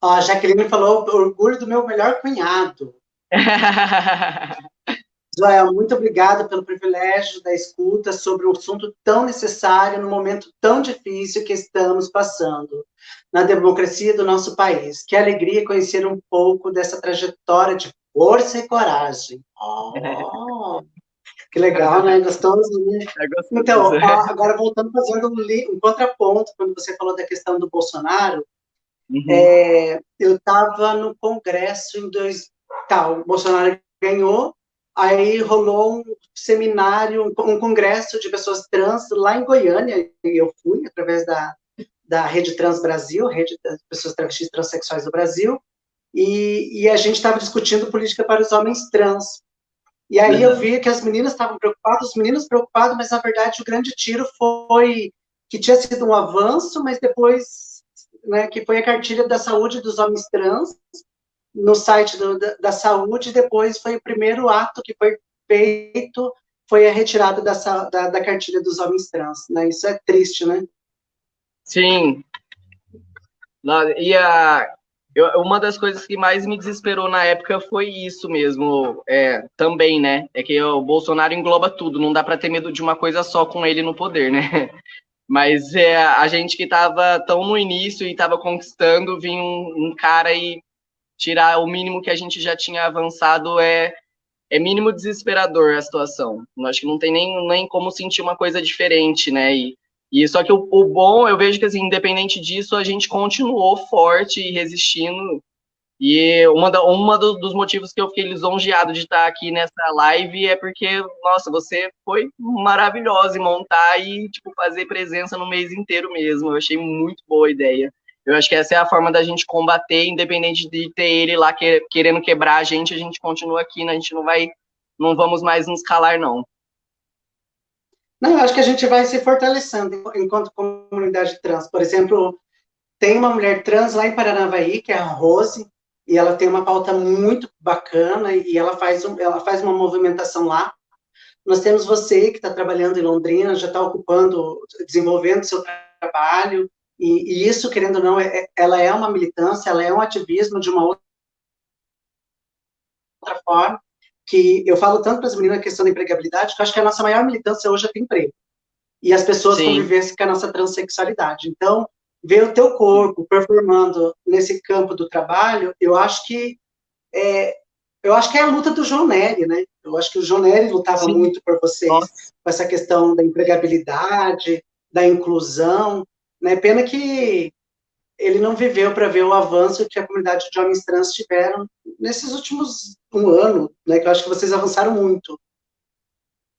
A Jaqueline falou orgulho do meu melhor cunhado. Joel, muito obrigada pelo privilégio da escuta sobre um assunto tão necessário no momento tão difícil que estamos passando na democracia do nosso país. Que alegria conhecer um pouco dessa trajetória de força e coragem. Que legal, né? Gostoso, né? É gostoso. Então, agora voltando, fazendo um contraponto, quando você falou da questão do Bolsonaro, eu estava no Congresso o Bolsonaro ganhou, aí rolou um seminário, um congresso de pessoas trans lá em Goiânia, e eu fui, através da Rede Trans Brasil, Rede das Pessoas Travestis Transsexuais do Brasil, e a gente estava discutindo política para os homens trans. E aí eu vi que as meninas estavam preocupadas, os meninos preocupados, mas, na verdade, o grande tiro foi que tinha sido um avanço, mas depois, né, que foi a cartilha da saúde dos homens trans, no site da saúde, e depois foi o primeiro ato que foi feito, foi a retirada da cartilha dos homens trans, né? Isso é triste, né? Sim. Uma das coisas que mais me desesperou na época foi isso mesmo, também, né? É que o Bolsonaro engloba tudo, não dá para ter medo de uma coisa só com ele no poder, né? Mas a gente que estava tão no início e estava conquistando, vir um cara e tirar o mínimo que a gente já tinha avançado é mínimo desesperador a situação. Eu acho que não tem nem como sentir uma coisa diferente, né? E só que o bom, eu vejo que, assim, independente disso, a gente continuou forte e resistindo. E dos motivos que eu fiquei lisonjeado de estar aqui nessa live é porque, nossa, você foi maravilhosa em montar e, tipo, fazer presença no mês inteiro mesmo. Eu achei muito boa a ideia. Eu acho que essa é a forma da gente combater, independente de ter ele lá querendo quebrar a gente continua aqui, né? A gente não vamos mais nos calar, não. Não, eu acho que a gente vai se fortalecendo enquanto comunidade trans. Por exemplo, tem uma mulher trans lá em Paranavaí, que é a Rose, e ela tem uma pauta muito bacana, e ela faz uma movimentação lá. Nós temos você, que está trabalhando em Londrina, já está ocupando, desenvolvendo seu trabalho, e isso, querendo ou não, ela é uma militância, ela é um ativismo de uma outra forma, que eu falo tanto para as meninas a questão da empregabilidade, que eu acho que a nossa maior militância hoje é ter emprego. E as pessoas Sim. convivessem com a nossa transexualidade. Então, ver o teu corpo performando nesse campo do trabalho, eu acho que é a luta do João Nery, né? Eu acho que o João Nery lutava Sim. muito por vocês, Nossa. com essa questão da empregabilidade, da inclusão, né? Pena que ele não viveu para ver o avanço que a comunidade de homens trans tiveram nesses últimos um ano, né? Que eu acho que vocês avançaram muito.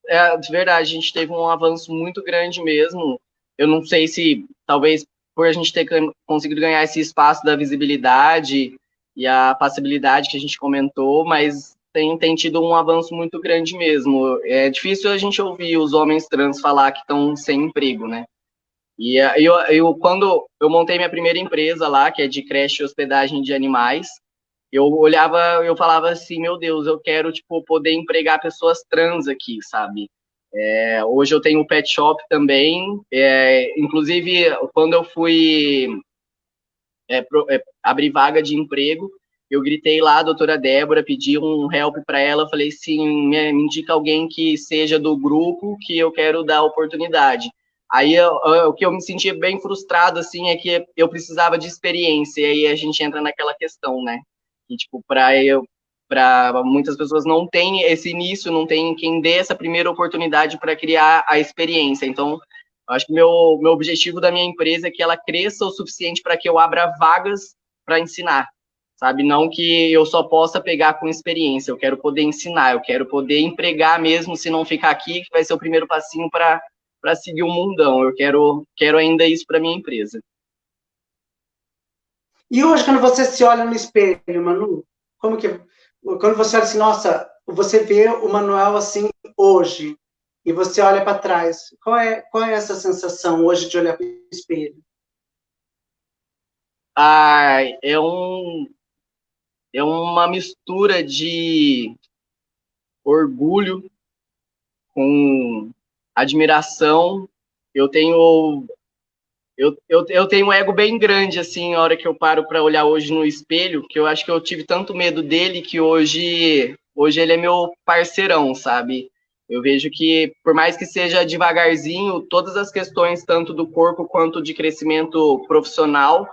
É, de verdade, a gente teve um avanço muito grande mesmo. Eu não sei se, talvez, por a gente ter conseguido ganhar esse espaço da visibilidade e a passibilidade que a gente comentou, mas tem tido um avanço muito grande mesmo. É difícil a gente ouvir os homens trans falar que estão sem emprego, né? E quando eu montei minha primeira empresa lá, que é de creche e hospedagem de animais, eu falava assim, meu Deus, eu quero, tipo, poder empregar pessoas trans aqui, sabe? Hoje eu tenho um pet shop também, inclusive, quando eu fui abrir vaga de emprego, eu gritei lá, a doutora Débora, pedi um help para ela, falei assim, me indica alguém que seja do grupo que eu quero dar oportunidade. Aí o que eu me sentia bem frustrado assim é que eu precisava de experiência, e aí a gente entra naquela questão, né? E tipo, para muitas pessoas não tem esse início, não tem quem dê essa primeira oportunidade para criar a experiência. Então, eu acho que meu objetivo da minha empresa é que ela cresça o suficiente para que eu abra vagas para ensinar, sabe? Não que eu só possa pegar com experiência, eu quero poder ensinar, eu quero poder empregar mesmo se não ficar aqui, que vai ser o primeiro passinho para seguir o mundão. Eu quero ainda isso para minha empresa. E hoje, quando você se olha no espelho, Manu, como que, quando você olha assim, nossa, você vê o Manuel assim hoje, e você olha para trás, qual é essa sensação hoje de olhar para o espelho? Ah, é uma mistura de orgulho com admiração. Eu tenho eu tenho um ego bem grande, assim, a hora que eu paro para olhar hoje no espelho, que eu acho que eu tive tanto medo dele que hoje ele é meu parceirão, sabe? Eu vejo que, por mais que seja devagarzinho, todas as questões, tanto do corpo quanto de crescimento profissional,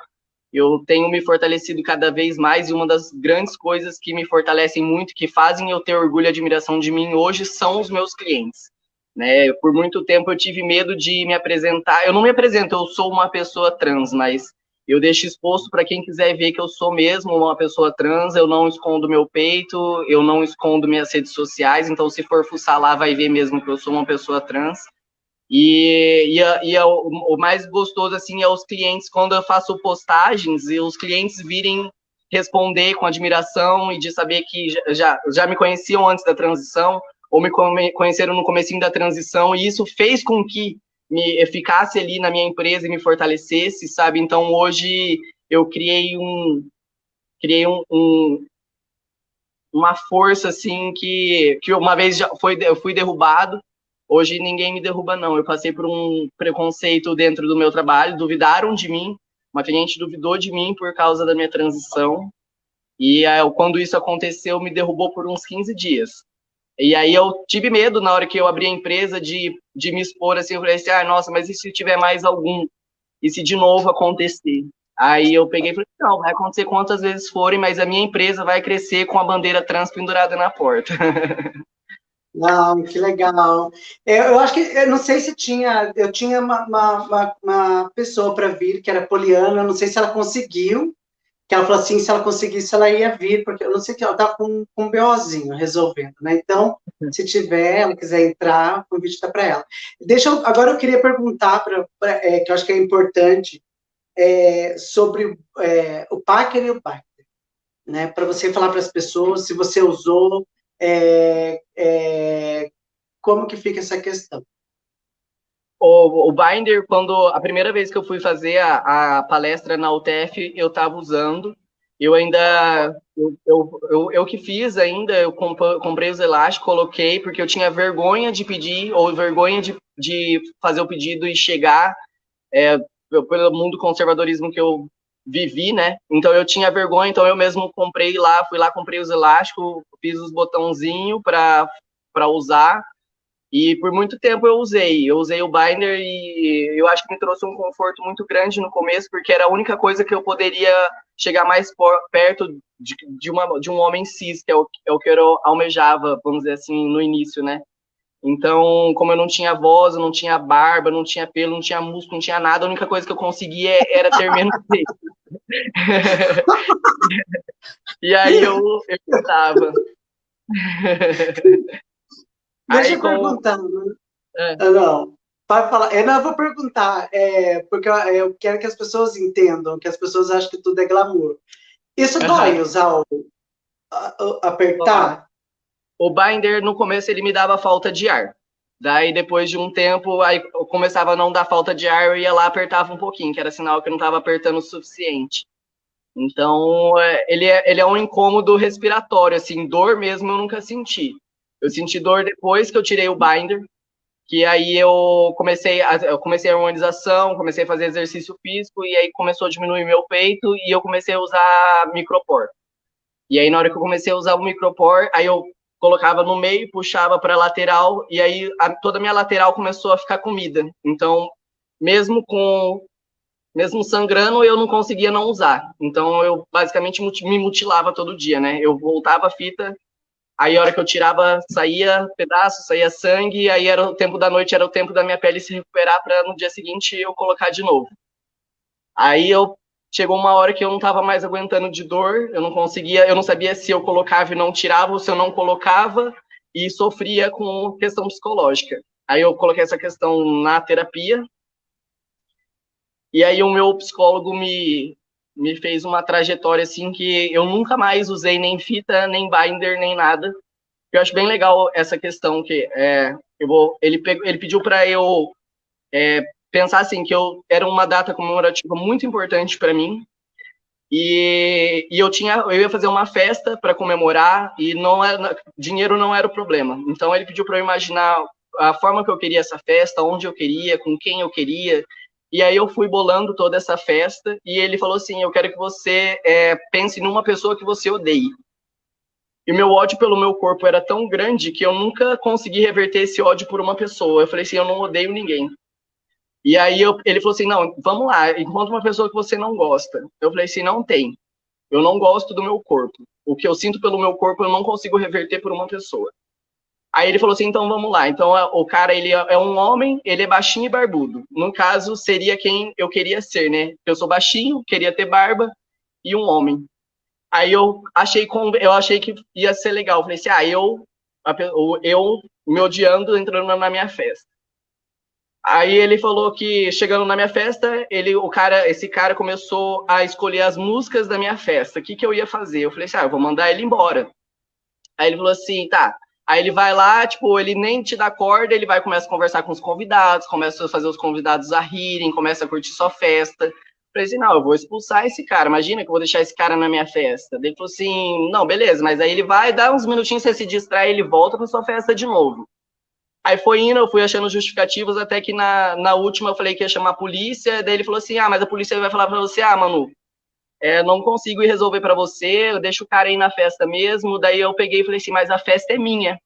eu tenho me fortalecido cada vez mais, e uma das grandes coisas que me fortalecem muito, que fazem eu ter orgulho e admiração de mim hoje, são os meus clientes. Né? Por muito tempo eu tive medo de me apresentar. Eu não me apresento, eu sou uma pessoa trans, mas eu deixo exposto para quem quiser ver que eu sou mesmo uma pessoa trans. Eu não escondo meu peito, eu não escondo minhas redes sociais, então se for fuçar lá vai ver mesmo que eu sou uma pessoa trans. O mais gostoso, assim, é os clientes, quando eu faço postagens, e os clientes virem responder com admiração e de saber que já me conheciam antes da transição, ou me conheceram no comecinho da transição, e isso fez com que me ficasse ali na minha empresa e me fortalecesse, sabe? Então, hoje, eu criei uma força, assim, que uma vez eu fui derrubado, hoje ninguém me derruba, não. Eu passei por um preconceito dentro do meu trabalho, duvidaram de mim, uma cliente duvidou de mim por causa da minha transição, e quando isso aconteceu, me derrubou por uns 15 dias. E aí eu tive medo na hora que eu abri a empresa de me expor assim, eu falei assim, nossa, mas e se tiver mais algum? E se de novo acontecer? Aí eu peguei e falei, não, vai acontecer quantas vezes forem, mas a minha empresa vai crescer com a bandeira trans pendurada na porta. Não, que legal. Eu acho que, eu não sei se tinha, eu tinha uma pessoa para vir, que era Poliana, eu não sei se ela conseguiu, que ela falou assim, se ela conseguisse, ela ia vir, porque eu não sei que ela está com um BOzinho resolvendo, né? Então, se tiver, ela quiser entrar, o convite está para ela. Agora eu queria perguntar, que eu acho que é importante, sobre o Packer e o Binder, né? Para você falar para as pessoas se você usou, como que fica essa questão. O Binder, quando a primeira vez que eu fui fazer a palestra na UTF, eu estava usando. Eu ainda, eu que fiz ainda, eu comprei os elásticos, coloquei, porque eu tinha vergonha de pedir, ou vergonha de fazer o pedido e chegar, pelo mundo conservadorismo que eu vivi, né? Então eu tinha vergonha, então eu mesmo comprei lá, fui lá, comprei os elásticos, fiz os botãozinhos para usar. E por muito tempo eu usei o binder e eu acho que me trouxe um conforto muito grande no começo, porque era a única coisa que eu poderia chegar mais perto de um homem cis, que é o que eu almejava, vamos dizer assim, no início, né? Então, como eu não tinha voz, eu não tinha barba, não tinha pelo, não tinha músculo, não tinha nada, a única coisa que eu conseguia era ter menos peito. E aí eu tentava. Deixa Aí eu com... perguntar, não, vai falar, não, eu vou perguntar, porque eu quero que as pessoas entendam, que as pessoas acham que tudo é glamour. Isso dói usar apertar? O binder, no começo, ele me dava falta de ar. Daí, depois de um tempo, aí eu começava a não dar falta de ar, eu ia lá, apertava um pouquinho, que era sinal que eu não estava apertando o suficiente. Então, ele é um incômodo respiratório, assim, dor mesmo eu nunca senti. Eu senti dor depois que eu tirei o binder, que aí eu comecei a harmonização, comecei a fazer exercício físico, e aí começou a diminuir meu peito, e eu comecei a usar micropor. E aí, na hora que eu comecei a usar o micropor, aí eu colocava no meio, puxava para a lateral, e aí toda a minha lateral começou a ficar comida. Então, mesmo mesmo sangrando, eu não conseguia não usar. Então, eu basicamente me mutilava todo dia, né? Eu voltava a fita, aí a hora que eu tirava, saía pedaço, saía sangue, aí era o tempo da noite, era o tempo da minha pele se recuperar para no dia seguinte eu colocar de novo. Aí chegou uma hora que eu não estava mais aguentando de dor, eu não conseguia, eu não sabia se eu colocava e não tirava, ou se eu não colocava, e sofria com questão psicológica. Aí eu coloquei essa questão na terapia, e aí o meu psicólogo me fez uma trajetória assim que eu nunca mais usei nem fita, nem binder, nem nada. Eu acho bem legal essa questão que ele pediu para eu pensar assim que eu era uma data comemorativa muito importante para mim. E eu ia fazer uma festa para comemorar e dinheiro não era o problema. Então ele pediu para eu imaginar a forma que eu queria essa festa, onde eu queria, com quem eu queria. E aí eu fui bolando toda essa festa e ele falou assim: eu quero que você pense numa pessoa que você odeie. E o meu ódio pelo meu corpo era tão grande que eu nunca consegui reverter esse ódio por uma pessoa. Eu falei assim: eu não odeio ninguém. E aí ele falou assim: não, vamos lá, encontra uma pessoa que você não gosta. Eu falei assim: não tem. Eu não gosto do meu corpo. O que eu sinto pelo meu corpo eu não consigo reverter por uma pessoa. Aí ele falou assim: então vamos lá. Então o cara, ele é um homem, ele é baixinho e barbudo. No caso, seria quem eu queria ser, né? Eu sou baixinho, queria ter barba e um homem. Aí eu achei que ia ser legal. Eu falei assim: eu me odiando entrando na minha festa. Aí ele falou que chegando na minha festa, esse cara começou a escolher as músicas da minha festa. O que eu ia fazer? Eu falei assim: eu vou mandar ele embora. Aí ele falou assim: tá. Aí ele vai lá, tipo, ele nem te dá corda, ele vai começa a conversar com os convidados, começa a fazer os convidados a rirem, começa a curtir sua festa. Eu falei assim: não, eu vou expulsar esse cara. Imagina que eu vou deixar esse cara na minha festa. Ele falou assim: não, beleza, mas aí ele vai dar uns minutinhos, você se distrai, ele volta pra sua festa de novo. Aí foi indo, eu fui achando justificativos, até que na última eu falei que ia chamar a polícia, daí ele falou assim, mas a polícia vai falar pra você, Manu, não consigo ir resolver pra você, eu deixo o cara ir na festa mesmo, daí eu peguei e falei assim, mas a festa é minha.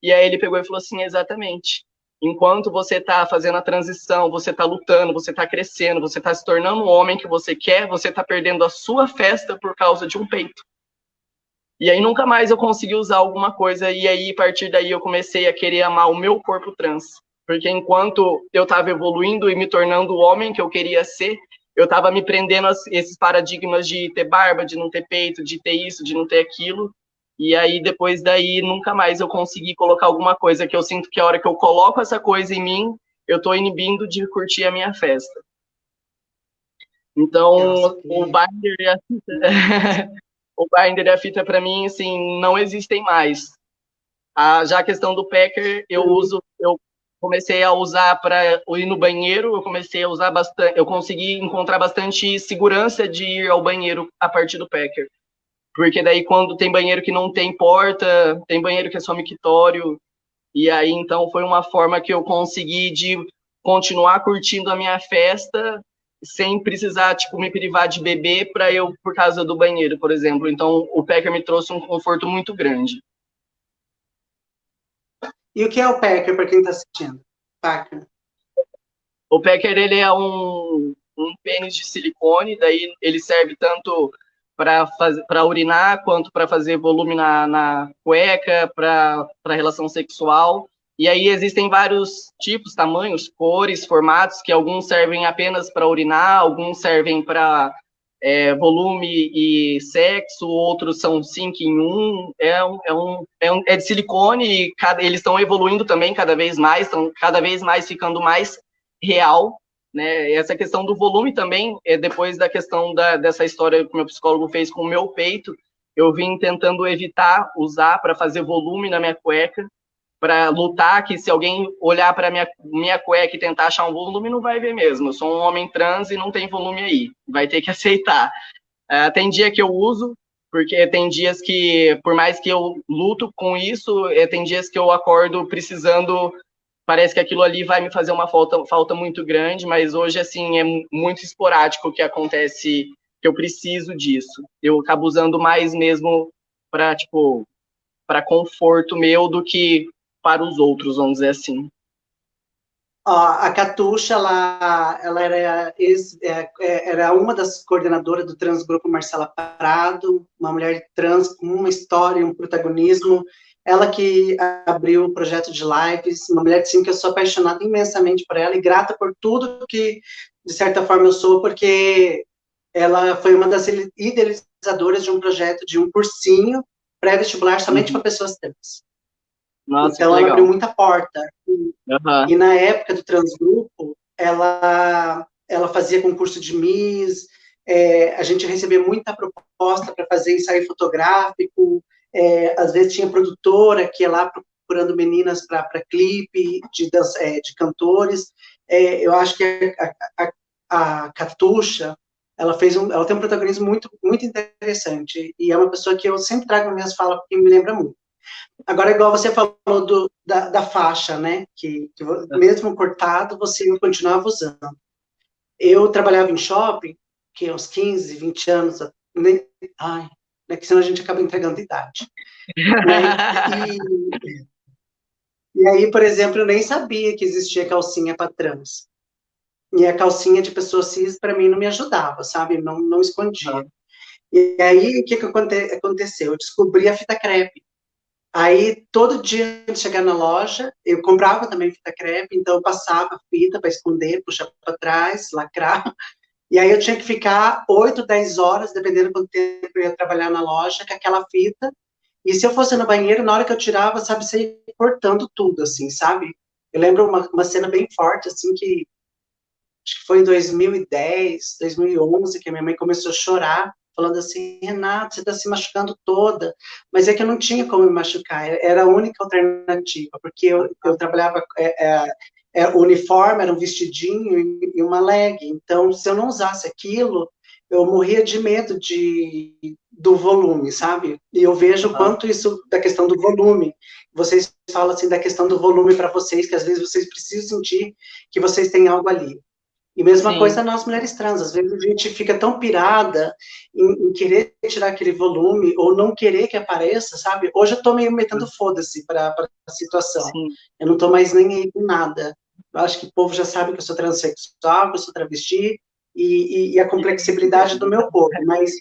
E aí ele pegou e falou assim, exatamente. Enquanto você tá fazendo a transição, você tá lutando, você tá crescendo, você tá se tornando o homem que você quer, você tá perdendo a sua festa por causa de um peito. E aí nunca mais eu consegui usar alguma coisa, e aí a partir daí eu comecei a querer amar o meu corpo trans. Porque enquanto eu estava evoluindo e me tornando o homem que eu queria ser, eu estava me prendendo a esses paradigmas de ter barba, de não ter peito, de ter isso, de não ter aquilo. E aí depois daí nunca mais eu consegui colocar alguma coisa que eu sinto que a hora que eu coloco essa coisa em mim, eu estou inibindo de curtir a minha festa. Então, o binder e a fita, o binder e a fita para mim, assim, não existem mais. Já a questão do packer, eu comecei a usar para ir no banheiro, eu comecei a usar bastante, eu consegui encontrar bastante segurança de ir ao banheiro a partir do packer. Porque daí quando tem banheiro que não tem porta, tem banheiro que é só mictório, e aí então foi uma forma que eu consegui de continuar curtindo a minha festa sem precisar, tipo, me privar de beber para eu, por causa do banheiro, por exemplo. Então o packer me trouxe um conforto muito grande. E o que é o packer, para quem está assistindo? Packer. O packer, ele é um pênis de silicone, daí ele serve tanto para urinar, quanto para fazer volume na cueca, para relação sexual. E aí existem vários tipos, tamanhos, cores, formatos, que alguns servem apenas para urinar, alguns servem para volume e sexo, outros são 5 em 1. É de silicone e eles estão evoluindo também cada vez mais, estão cada vez mais ficando mais real, né? Essa questão do volume também, depois da questão dessa história que o meu psicólogo fez com o meu peito, eu vim tentando evitar usar para fazer volume na minha cueca, para lutar que se alguém olhar para minha cueca e tentar achar um volume, não vai ver mesmo. Eu sou um homem trans e não tem volume aí. Vai ter que aceitar. Tem dia que eu uso, porque tem dias que, por mais que eu luto com isso, tem dias que eu acordo precisando, parece que aquilo ali vai me fazer uma falta muito grande, mas hoje, assim, é muito esporádico o que acontece, que eu preciso disso. Eu acabo usando mais mesmo para, tipo, para conforto meu do que para os outros, vamos dizer assim. A Catuxa, ela era uma das coordenadoras do Transgrupo Marcela Prado, uma mulher trans com uma história, um protagonismo. Ela que abriu o projeto de lives, uma mulher assim, que eu sou apaixonada imensamente por ela e grata por tudo que, de certa forma, eu sou, porque ela foi uma das idealizadoras de um projeto de um cursinho pré-vestibular somente para pessoas trans. Nossa, então, ela abriu muita porta. E na época do Transgrupo, ela fazia concurso de Miss, a gente recebia muita proposta para fazer ensaio fotográfico, às vezes tinha produtora que ia lá procurando meninas para clipe de cantores. Eu acho que a Catuxa, ela tem um protagonismo muito, muito interessante, e é uma pessoa que eu sempre trago nas minhas falas, porque me lembra muito. Agora, igual você falou da faixa, né, que mesmo cortado, você continuava usando. Eu trabalhava em shopping, que uns 15, 20 anos, né, que senão a gente acaba entregando idade. Né? E aí, por exemplo, eu nem sabia que existia calcinha para trans. E a calcinha de pessoa cis, para mim, não me ajudava, sabe? Não escondia. E aí, o que aconteceu? Eu descobri a fita crepe. Aí, todo dia, antes de chegar na loja, eu comprava também fita crepe, então eu passava a fita para esconder, puxar para trás, lacrar. E aí eu tinha que ficar 8, 10 horas, dependendo do quanto tempo eu ia trabalhar na loja, com aquela fita. E se eu fosse no banheiro, na hora que eu tirava, sabe, você ia cortando tudo, assim, sabe? Eu lembro uma cena bem forte, assim, que acho que foi em 2010, 2011, que a minha mãe começou a chorar, falando assim, Renato, você está se machucando toda. Mas é que eu não tinha como me machucar, era a única alternativa, porque eu trabalhava, o uniforme era um vestidinho e uma leg, então se eu não usasse aquilo, eu morria de medo do volume, sabe? E eu vejo o quanto isso, da questão do volume, vocês falam assim, da questão do volume para vocês, que às vezes vocês precisam sentir que vocês têm algo ali. E mesma Sim. coisa nós mulheres trans, às vezes a gente fica tão pirada em querer tirar aquele volume, ou não querer que apareça, sabe? Hoje eu tô meio metendo foda-se para a situação. Sim. Eu não tô mais nem aí com nada. Eu acho que o povo já sabe que eu sou transexual, que eu sou travesti, e a complexibilidade do meu corpo, mas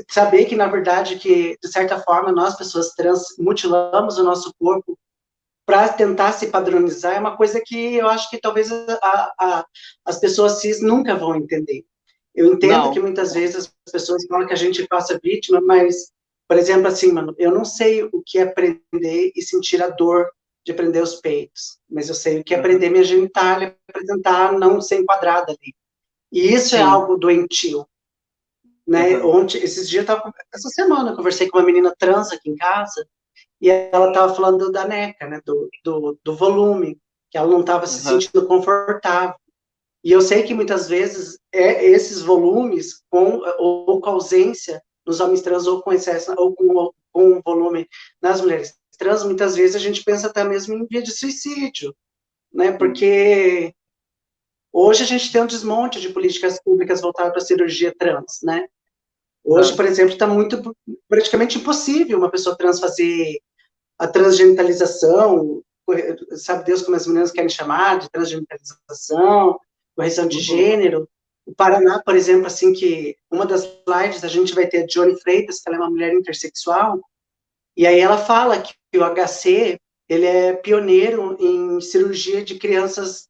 saber que, na verdade, que, de certa forma, nós, pessoas trans, mutilamos o nosso corpo para tentar se padronizar, é uma coisa que eu acho que talvez as pessoas cis nunca vão entender. Eu entendo que muitas vezes as pessoas falam que a gente faça vítima, mas, por exemplo, assim, mano, eu não sei o que é prender e sentir a dor de prender os peitos, mas eu sei o que é prender minha genitália, apresentar, não ser enquadrada ali. E isso é algo doentio, né? Ontem, esses dias, essa semana, eu conversei com uma menina trans aqui em casa, e ela estava falando da NECA, né, do volume, que ela não estava se sentindo confortável. E eu sei que muitas vezes esses volumes, ou com ausência nos homens trans, ou com excesso, ou com volume nas mulheres trans, muitas vezes a gente pensa até mesmo em via de suicídio, né, porque hoje a gente tem um desmonte de políticas públicas voltadas para a cirurgia trans, né. Hoje, por exemplo, está praticamente impossível uma pessoa trans fazer a transgenitalização, sabe Deus como as meninas querem chamar, de transgenitalização, correção de gênero. O Paraná, por exemplo, assim, que uma das lives a gente vai ter a Johnny Freitas, que ela é uma mulher intersexual, e aí ela fala que o HC, ele é pioneiro em cirurgia de crianças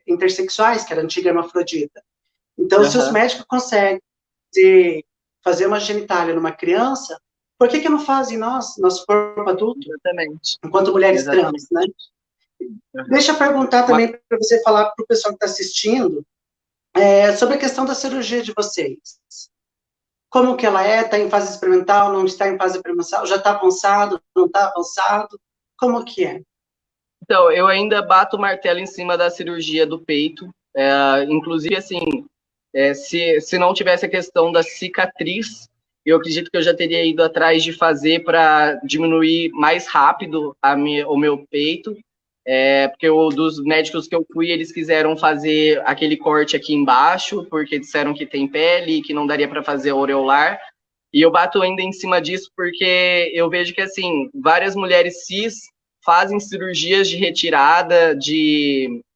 intersexuais, que era a antiga hermafrodita. Então, se os médicos conseguem fazer uma genitália numa criança, por que não fazem nós, nosso corpo adulto? Exatamente. Enquanto mulheres trans, né? Deixa eu perguntar também para você falar para o pessoal que está assistindo sobre a questão da cirurgia de vocês. Como que ela é? Está em fase experimental? Não está em fase experimental? Já está avançado? Não está avançado? Como que é? Então, eu ainda bato o martelo em cima da cirurgia do peito. Inclusive, assim, se não tivesse a questão da cicatriz, eu acredito que eu já teria ido atrás de fazer para diminuir mais rápido o meu peito, porque dos médicos que eu fui, eles quiseram fazer aquele corte aqui embaixo, porque disseram que tem pele e que não daria para fazer aureolar, e eu bato ainda em cima disso porque eu vejo que, assim, várias mulheres cis fazem cirurgias de retirada,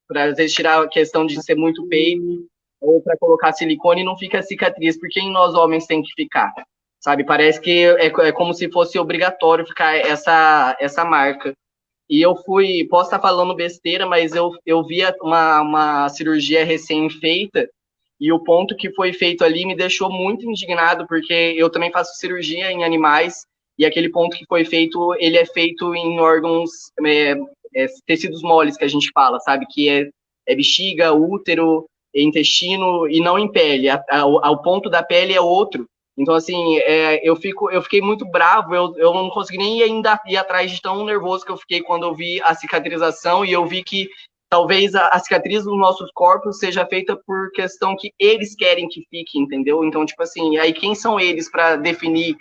para às vezes tirar a questão de ser muito peito, ou para colocar silicone e não fica cicatriz, porque em nós homens tem que ficar, sabe? Parece que é como se fosse obrigatório ficar essa marca. E eu posso estar falando besteira, mas eu vi uma cirurgia recém-feita, e o ponto que foi feito ali me deixou muito indignado, porque eu também faço cirurgia em animais, e aquele ponto que foi feito, ele é feito em órgãos, tecidos moles, que a gente fala, sabe? Que é bexiga, útero, intestino, e não em pele. O ponto da pele é outro. Então, assim, eu fiquei muito bravo, eu não consegui nem ainda ir atrás de tão nervoso que eu fiquei quando eu vi a cicatrização, e eu vi que talvez a cicatriz dos nossos corpos seja feita por questão que eles querem que fique, entendeu? Então, tipo assim, aí quem são eles para definir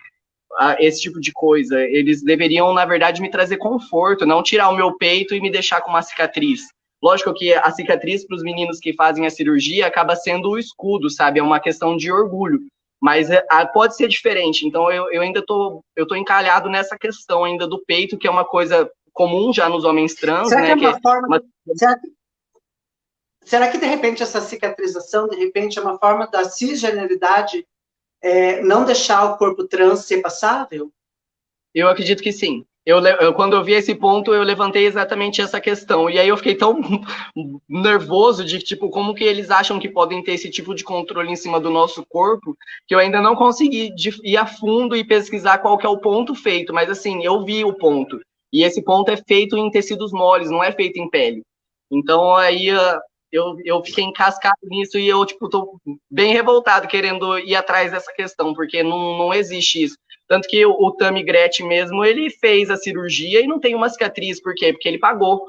esse tipo de coisa? Eles deveriam, na verdade, me trazer conforto, não tirar o meu peito e me deixar com uma cicatriz. Lógico que a cicatriz para os meninos que fazem a cirurgia acaba sendo o escudo, sabe? É uma questão de orgulho. Mas pode ser diferente. Então, eu ainda tô encalhado nessa questão ainda do peito, que é uma coisa comum já nos homens trans, será né? Que é uma forma... Será que, de repente, essa cicatrização, de repente, é uma forma da cisgeneridade não deixar o corpo trans ser passável? Eu acredito que sim. Quando eu vi esse ponto, eu levantei exatamente essa questão. E aí eu fiquei tão nervoso de, tipo, como que eles acham que podem ter esse tipo de controle em cima do nosso corpo, que eu ainda não consegui ir a fundo e pesquisar qual que é o ponto feito. Mas, assim, eu vi o ponto. E esse ponto é feito em tecidos moles, não é feito em pele. Então, aí eu fiquei encascado nisso e eu, tipo, tô bem revoltado querendo ir atrás dessa questão, porque não existe isso. Tanto que o Tammy Gretchen mesmo, ele fez a cirurgia e não tem uma cicatriz. Por quê? Porque ele pagou.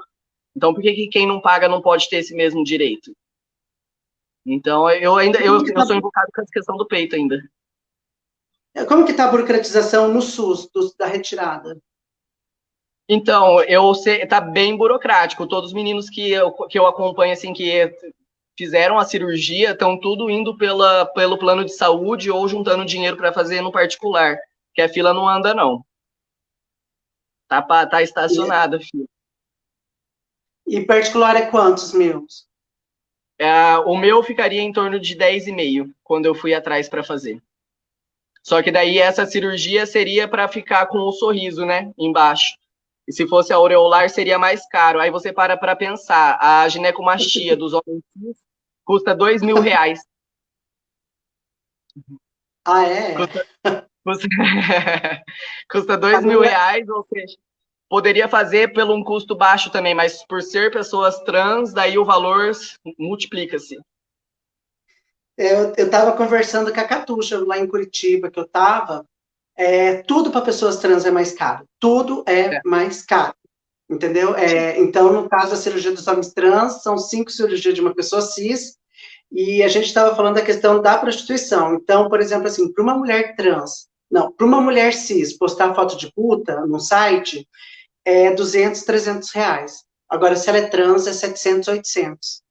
Então, por que quem não paga não pode ter esse mesmo direito? Então, eu sou invocado com essa questão do peito ainda. Como que tá a burocratização no SUS, da retirada? Então, eu sei, tá bem burocrático. Todos os meninos que eu acompanho, assim, que fizeram a cirurgia, estão tudo indo pelo plano de saúde ou juntando dinheiro para fazer no particular, que a fila não anda, não. Tá estacionada a fila. E particular é quantos mil? O meu ficaria em torno de 10,5 quando eu fui atrás para fazer. Só que daí essa cirurgia seria para ficar com o sorriso, né, embaixo. E se fosse aureolar, seria mais caro. Aí você para pensar, a ginecomastia dos homens custa R$ 2.000. Ah, é? Custa, custa A minha, R$ 2.000, ou seja, poderia fazer pelo um custo baixo também, mas por ser pessoas trans, daí o valor multiplica-se. eu estava conversando com a Catuxa lá em Curitiba, que eu estava, tudo para pessoas trans é mais caro. Tudo é É. mais caro. Entendeu? Então, no caso da cirurgia dos homens trans, são 5 cirurgias de uma pessoa cis, e a gente estava falando da questão da prostituição. Então, por exemplo, assim, para uma mulher trans, não, para uma mulher cis postar foto de puta no site, é 200, R$ 300. Agora, se ela é trans, é 700, 800.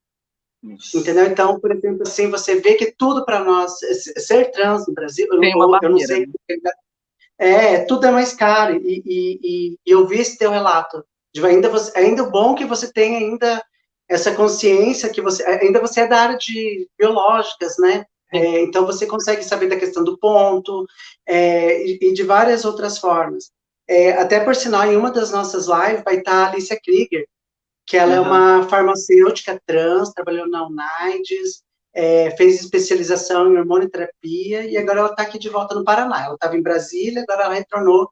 Entendeu? Então, por exemplo, assim, você vê que tudo para nós, ser trans no Brasil, Tem uma eu não barreira, sei, né? tudo é mais caro, e eu vi esse teu relato, de ainda o bom que você tem ainda essa consciência, que ainda você é da área de biológicas, né? Sim. Então você consegue saber da questão do ponto, e de várias outras formas. Até por sinal, em uma das nossas lives vai estar a Alicia Krieger, que ela é Uhum. uma farmacêutica trans, trabalhou na UNAIDS, fez especialização em hormonioterapia, e agora ela está aqui de volta no Paraná. Ela estava em Brasília, agora ela retornou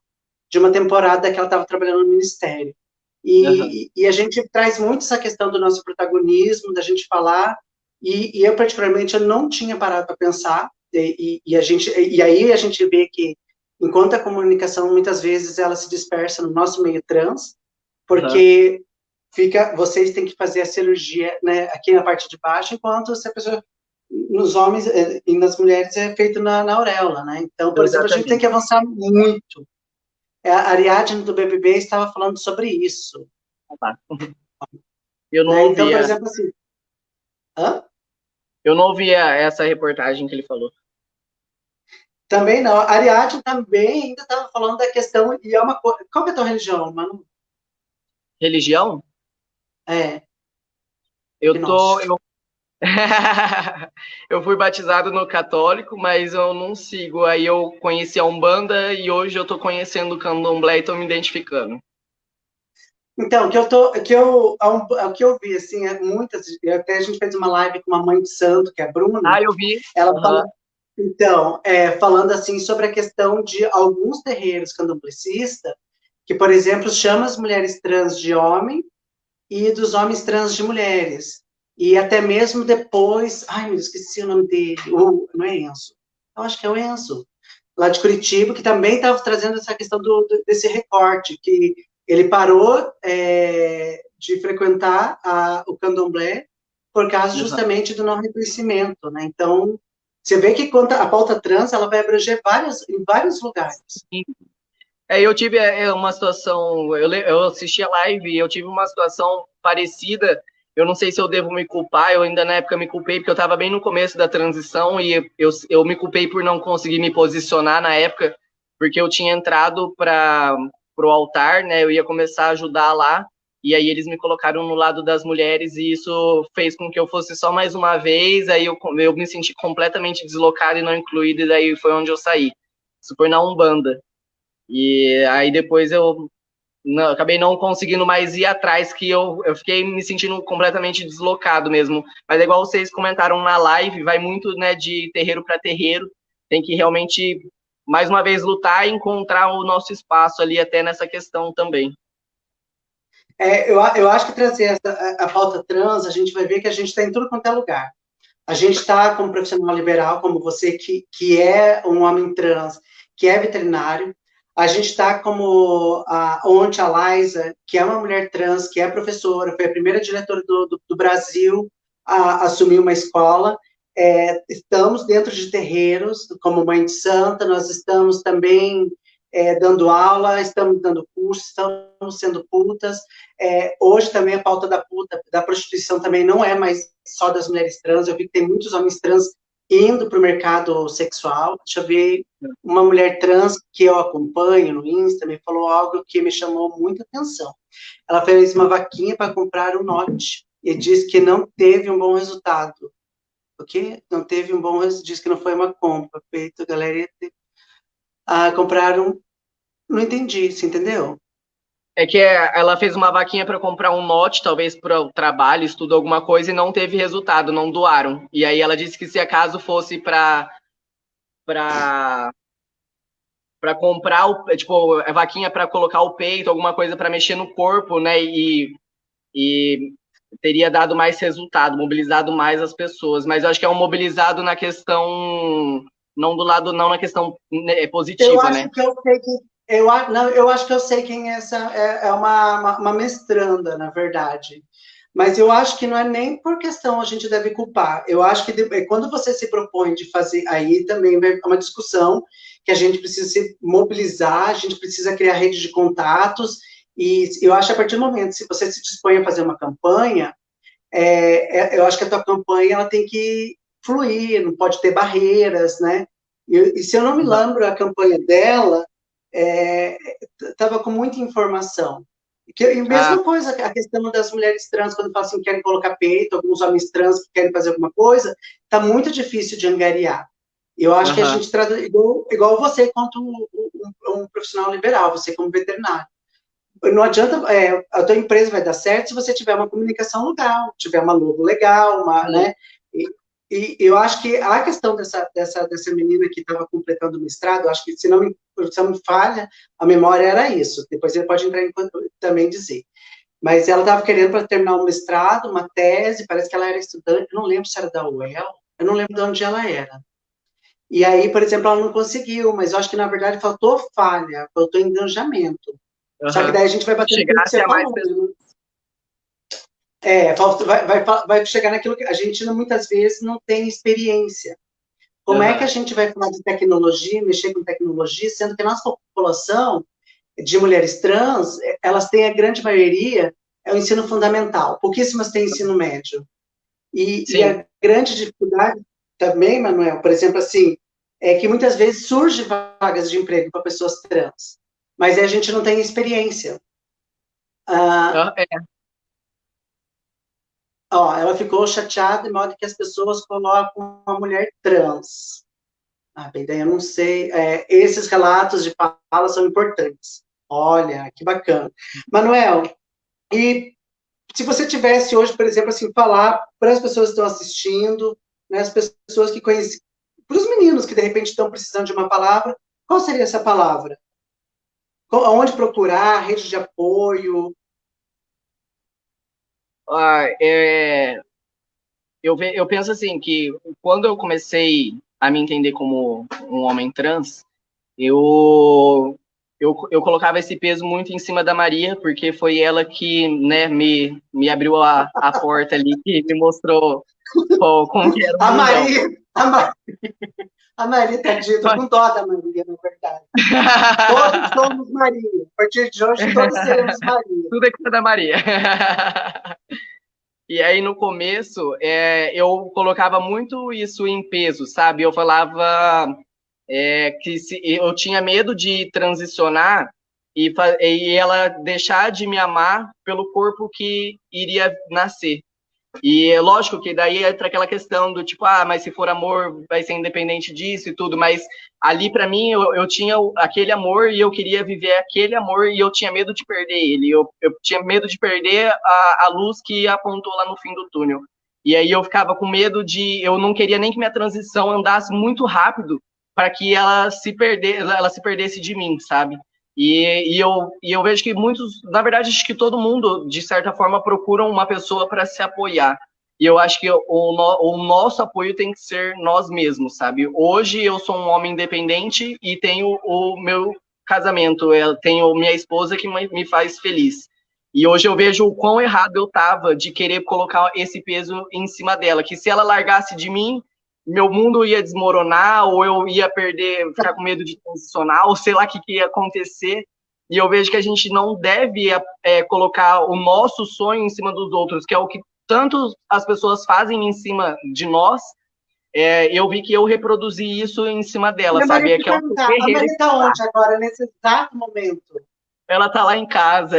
de uma temporada que ela estava trabalhando no Ministério. Uhum. E a gente traz muito essa questão do nosso protagonismo, da gente falar, e eu, particularmente, eu não tinha parado para pensar, e aí a gente vê que, enquanto a comunicação, muitas vezes, ela se dispersa no nosso meio trans, Uhum. porque vocês têm que fazer a cirurgia, né, aqui na parte de baixo, enquanto se a pessoa, nos homens e nas mulheres, é feito na auréola, né? Então, por exemplo, a gente tem Exatamente. que avançar muito. A Ariadne do BBB estava falando sobre isso, Tá. Eu não né? Então, por ouvia, exemplo, assim, hã? eu não ouvia essa reportagem que ele falou. Também não. A Ariadne também ainda estava falando da questão, e é uma coisa. Qual que é a tua religião, mano? Religião? É, Eu tô, gnóstico. eu, eu fui batizado no católico, mas eu não sigo. Aí eu conheci a Umbanda e hoje eu tô conhecendo o Candomblé e tô me identificando. Então, o que eu vi, assim, muitas, até a gente fez uma live com uma mãe de santo, que é a Bruna, Ah, eu vi. ela Aham. falou, então, falando assim sobre a questão de alguns terreiros candomblecistas, que, por exemplo, chama as mulheres trans de homem e dos homens trans de mulheres. E até mesmo depois, ai, meu Deus, esqueci o nome dele, não é Enzo, eu acho que é o Enzo, lá de Curitiba, que também estava trazendo essa questão desse recorte, que ele parou de frequentar o candomblé por causa Aham. justamente do não reconhecimento, né? Então, você vê que quando a pauta trans, ela vai abranger em vários lugares. Sim. Eu tive uma situação, eu assisti a live e eu tive uma situação parecida. Eu não sei se eu devo me culpar, eu ainda na época me culpei, porque eu estava bem no começo da transição e eu me culpei por não conseguir me posicionar na época, porque eu tinha entrado para o altar, né? Eu ia começar a ajudar lá, e aí eles me colocaram no lado das mulheres, e isso fez com que eu fosse só mais uma vez, aí eu me senti completamente deslocado e não incluído, e daí foi onde eu saí. Isso foi na Umbanda. E aí depois eu acabei não conseguindo mais ir atrás, que eu fiquei me sentindo completamente deslocado mesmo. Mas é igual vocês comentaram na live, vai muito, né, de terreiro para terreiro. Tem que realmente, mais uma vez, lutar e encontrar o nosso espaço ali, até nessa questão também. Eu acho que trazer a pauta trans, a gente vai ver que a gente está em tudo quanto é lugar. A gente está como profissional liberal, como você, que é um homem trans, que é veterinário. A gente está como ontem a Liza, que é uma mulher trans, que é professora, foi a primeira diretora do Brasil a assumir uma escola. estamos dentro de terreiros, como Mãe de Santa, nós estamos também dando aula, estamos dando curso, estamos sendo putas. Hoje também a pauta da prostituição também não é mais só das mulheres trans, eu vi que tem muitos homens trans indo para o mercado sexual. Deixa eu ver, uma mulher trans que eu acompanho no Insta me falou algo que me chamou muita atenção. Ela fez uma vaquinha para comprar um note e disse que não teve um bom resultado. O quê? Não teve um bom resultado, disse que não foi uma compra. Feito, galera, compraram, não entendi, você entendeu? É que ela fez uma vaquinha para comprar um note, talvez para o trabalho, estudo alguma coisa, e não teve resultado, não doaram. E aí ela disse que se acaso fosse para comprar, tipo, a vaquinha para colocar o peito, alguma coisa para mexer no corpo, né, e teria dado mais resultado, mobilizado mais as pessoas. Mas eu acho que é um mobilizado na questão, não do lado, não na questão positiva, eu acho né? que eu sei que eu acho que eu sei quem é essa. É uma mestranda, na verdade. Mas eu acho que não é nem por questão a gente deve culpar. Eu acho que quando você se propõe de fazer, aí também é uma discussão que a gente precisa se mobilizar, a gente precisa criar rede de contatos, e eu acho que a partir do momento, se você se dispõe a fazer uma campanha, eu acho que a tua campanha ela tem que fluir, não pode ter barreiras, né? E se eu não me lembro, a campanha dela estava com muita informação. E mesma coisa, a questão das mulheres trans, quando falam assim, querem colocar peito, alguns homens trans que querem fazer alguma coisa, está muito difícil de angariar. Eu acho que a gente trata, igual você, quanto um profissional liberal, você como veterinário. Não adianta, a tua empresa vai dar certo se você tiver uma comunicação legal, tiver uma logo legal, né? E eu acho que a questão dessa menina que estava completando o mestrado, eu acho que, se não me falha, a memória era isso. Depois ele pode entrar em também dizer. Mas ela estava querendo para terminar um mestrado, uma tese, parece que ela era estudante, eu não lembro se era da UEL, eu não lembro de onde ela era. E aí, por exemplo, ela não conseguiu, mas eu acho que, na verdade, faltou falha, faltou engajamento. Só que daí a gente vai bater no que você falou. Vai chegar naquilo que a gente muitas vezes não tem experiência. Como é que a gente vai falar de tecnologia, mexer com tecnologia, sendo que a nossa população de mulheres trans, elas têm a grande maioria é o ensino fundamental, pouquíssimas têm ensino médio. E a grande dificuldade também, Manuel, por exemplo, assim, é que muitas vezes surgem vagas de emprego para pessoas trans, mas a gente não tem experiência. Ela ficou chateada de modo que as pessoas colocam uma mulher trans. Bem, daí eu não sei. Esses relatos de fala são importantes. Olha, que bacana. Manuel, e se você tivesse hoje, por exemplo, assim, falar para as pessoas que estão assistindo, né, as pessoas que conhecem, para os meninos que de repente estão precisando de uma palavra, qual seria essa palavra? Onde procurar? Rede de apoio? Eu penso assim, que quando eu comecei a me entender como um homem trans, eu colocava esse peso muito em cima da Maria, porque foi ela que, né, me abriu a porta ali, que me mostrou como que era o mundão. A Maria, tadinha, tô com dó da Maria, na verdade. Todos somos Maria. A partir de hoje, todos seremos Maria. Tudo é culpa da Maria. E aí, no começo, eu colocava muito isso em peso, sabe? Eu falava que eu tinha medo de transicionar e ela deixar de me amar pelo corpo que iria nascer. E é lógico que daí entra aquela questão do tipo, mas se for amor, vai ser independente disso e tudo, mas ali para mim eu tinha aquele amor e eu queria viver aquele amor e eu tinha medo de perder ele, eu tinha medo de perder a luz que apontou lá no fim do túnel. E aí eu ficava com medo eu não queria nem que minha transição andasse muito rápido para que ela se perdesse de mim, sabe? E eu vejo que muitos, na verdade, acho que todo mundo, de certa forma, procura uma pessoa para se apoiar. E eu acho que o nosso apoio tem que ser nós mesmos, sabe? Hoje eu sou um homem independente e tenho o meu casamento, eu tenho minha esposa que me faz feliz. E hoje eu vejo o quão errado eu tava de querer colocar esse peso em cima dela, que se ela largasse de mim, meu mundo ia desmoronar, ou eu ia perder, ficar com medo de transicionar, ou sei lá o que, que ia acontecer. E eu vejo que a gente não deve colocar o nosso sonho em cima dos outros, que é o que tanto as pessoas fazem em cima de nós. Eu vi que eu reproduzi isso em cima dela, Minha sabe? Maria, É te que é uma perguntar, a guerreira Maria que está tá. onde agora, nesse exato momento? Ela tá lá em casa.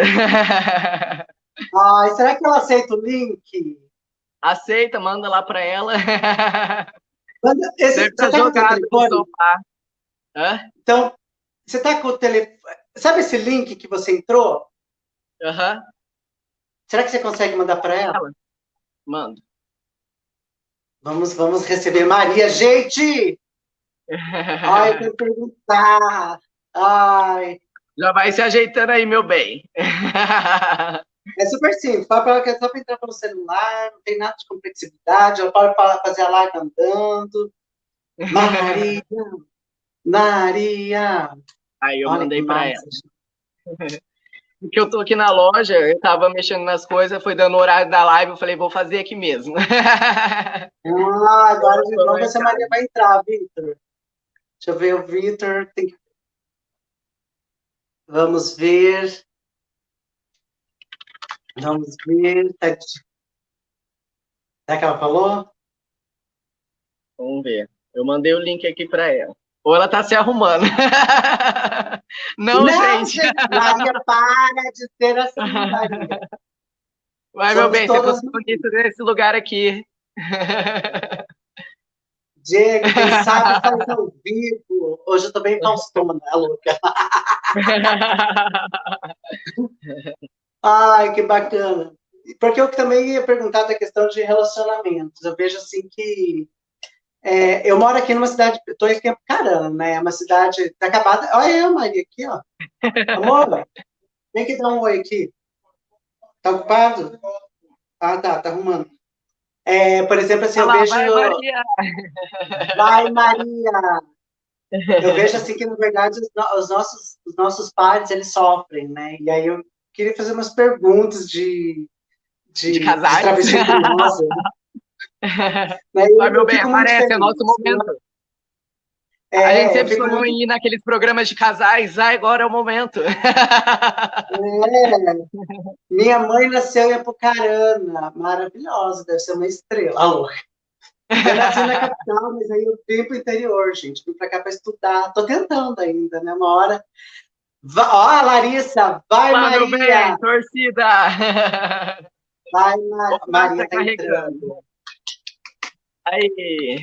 Ai, será que ela aceita o link? Aceita, manda lá para ela. Esse, Deve você estar está com o teu jogado no telefone? sofá. Hã? Então, você está com o telefone. Sabe esse link que você entrou? Aham. Será que você consegue mandar para ela? Ela, manda. Vamos receber Maria. Gente! Ai, eu quero perguntar. Ai, Já vai se ajeitando aí, meu bem. é super simples. Fala para ela que é só para entrar pelo celular, não tem nada de complexividade. Ela pode fazer a live andando. Maria, Maria. Aí eu Olha que mandei para massa. ela. Porque eu tô aqui na loja, eu tava mexendo nas coisas, foi dando o horário da live, eu falei, vou fazer aqui mesmo. Ah, agora Eu tô vamos lá ver em se a Maria casa. vai entrar, Vitor. Deixa eu ver o Vitor. Vamos ver. Vamos ver. Será que ela falou? Vamos ver. Eu mandei o link aqui para ela. Ou ela tá se arrumando. Não, Não, gente. gente, Maria, para de ser assim, Maria. Vai, meu Somos bem, você todas conseguiu isso nesse lugar aqui. Diego, quem sabe faz ao vivo. Hoje eu tô bem Faustona, louca. Ai, que bacana. Porque eu também ia perguntar da questão de relacionamentos. Eu vejo assim que eu moro aqui numa cidade, estou em Campo né? É uma cidade tá acabada. Olha eu, Maria, aqui, ó. Amor, vem que dar um oi aqui. Tá ocupado? Ah, tá arrumando. Por exemplo, assim, Olha eu lá, vejo. vai, Maria. Vai, Maria! Eu vejo assim que, na verdade, os nossos pais, eles sofrem, né? E aí eu queria fazer umas perguntas De de casais? travesti curiosa, né? Vai, meu Eu bem, fico muito aparece, é nosso feliz. momento. A gente Eu sempre fico sonhou muito. em ir naqueles programas de casais, agora é o momento. É, minha mãe nasceu em Apucarana, maravilhosa, deve ser uma estrela. Alô. Eu nasci na capital, mas aí eu vim para o interior, gente. Vim para cá para estudar. Estou tentando ainda, né? Uma hora. Ó, Larissa, vai, Olá, meu Maria! bem, torcida! Vai, Opa, Maria tá tá carregando. entrando. Aí.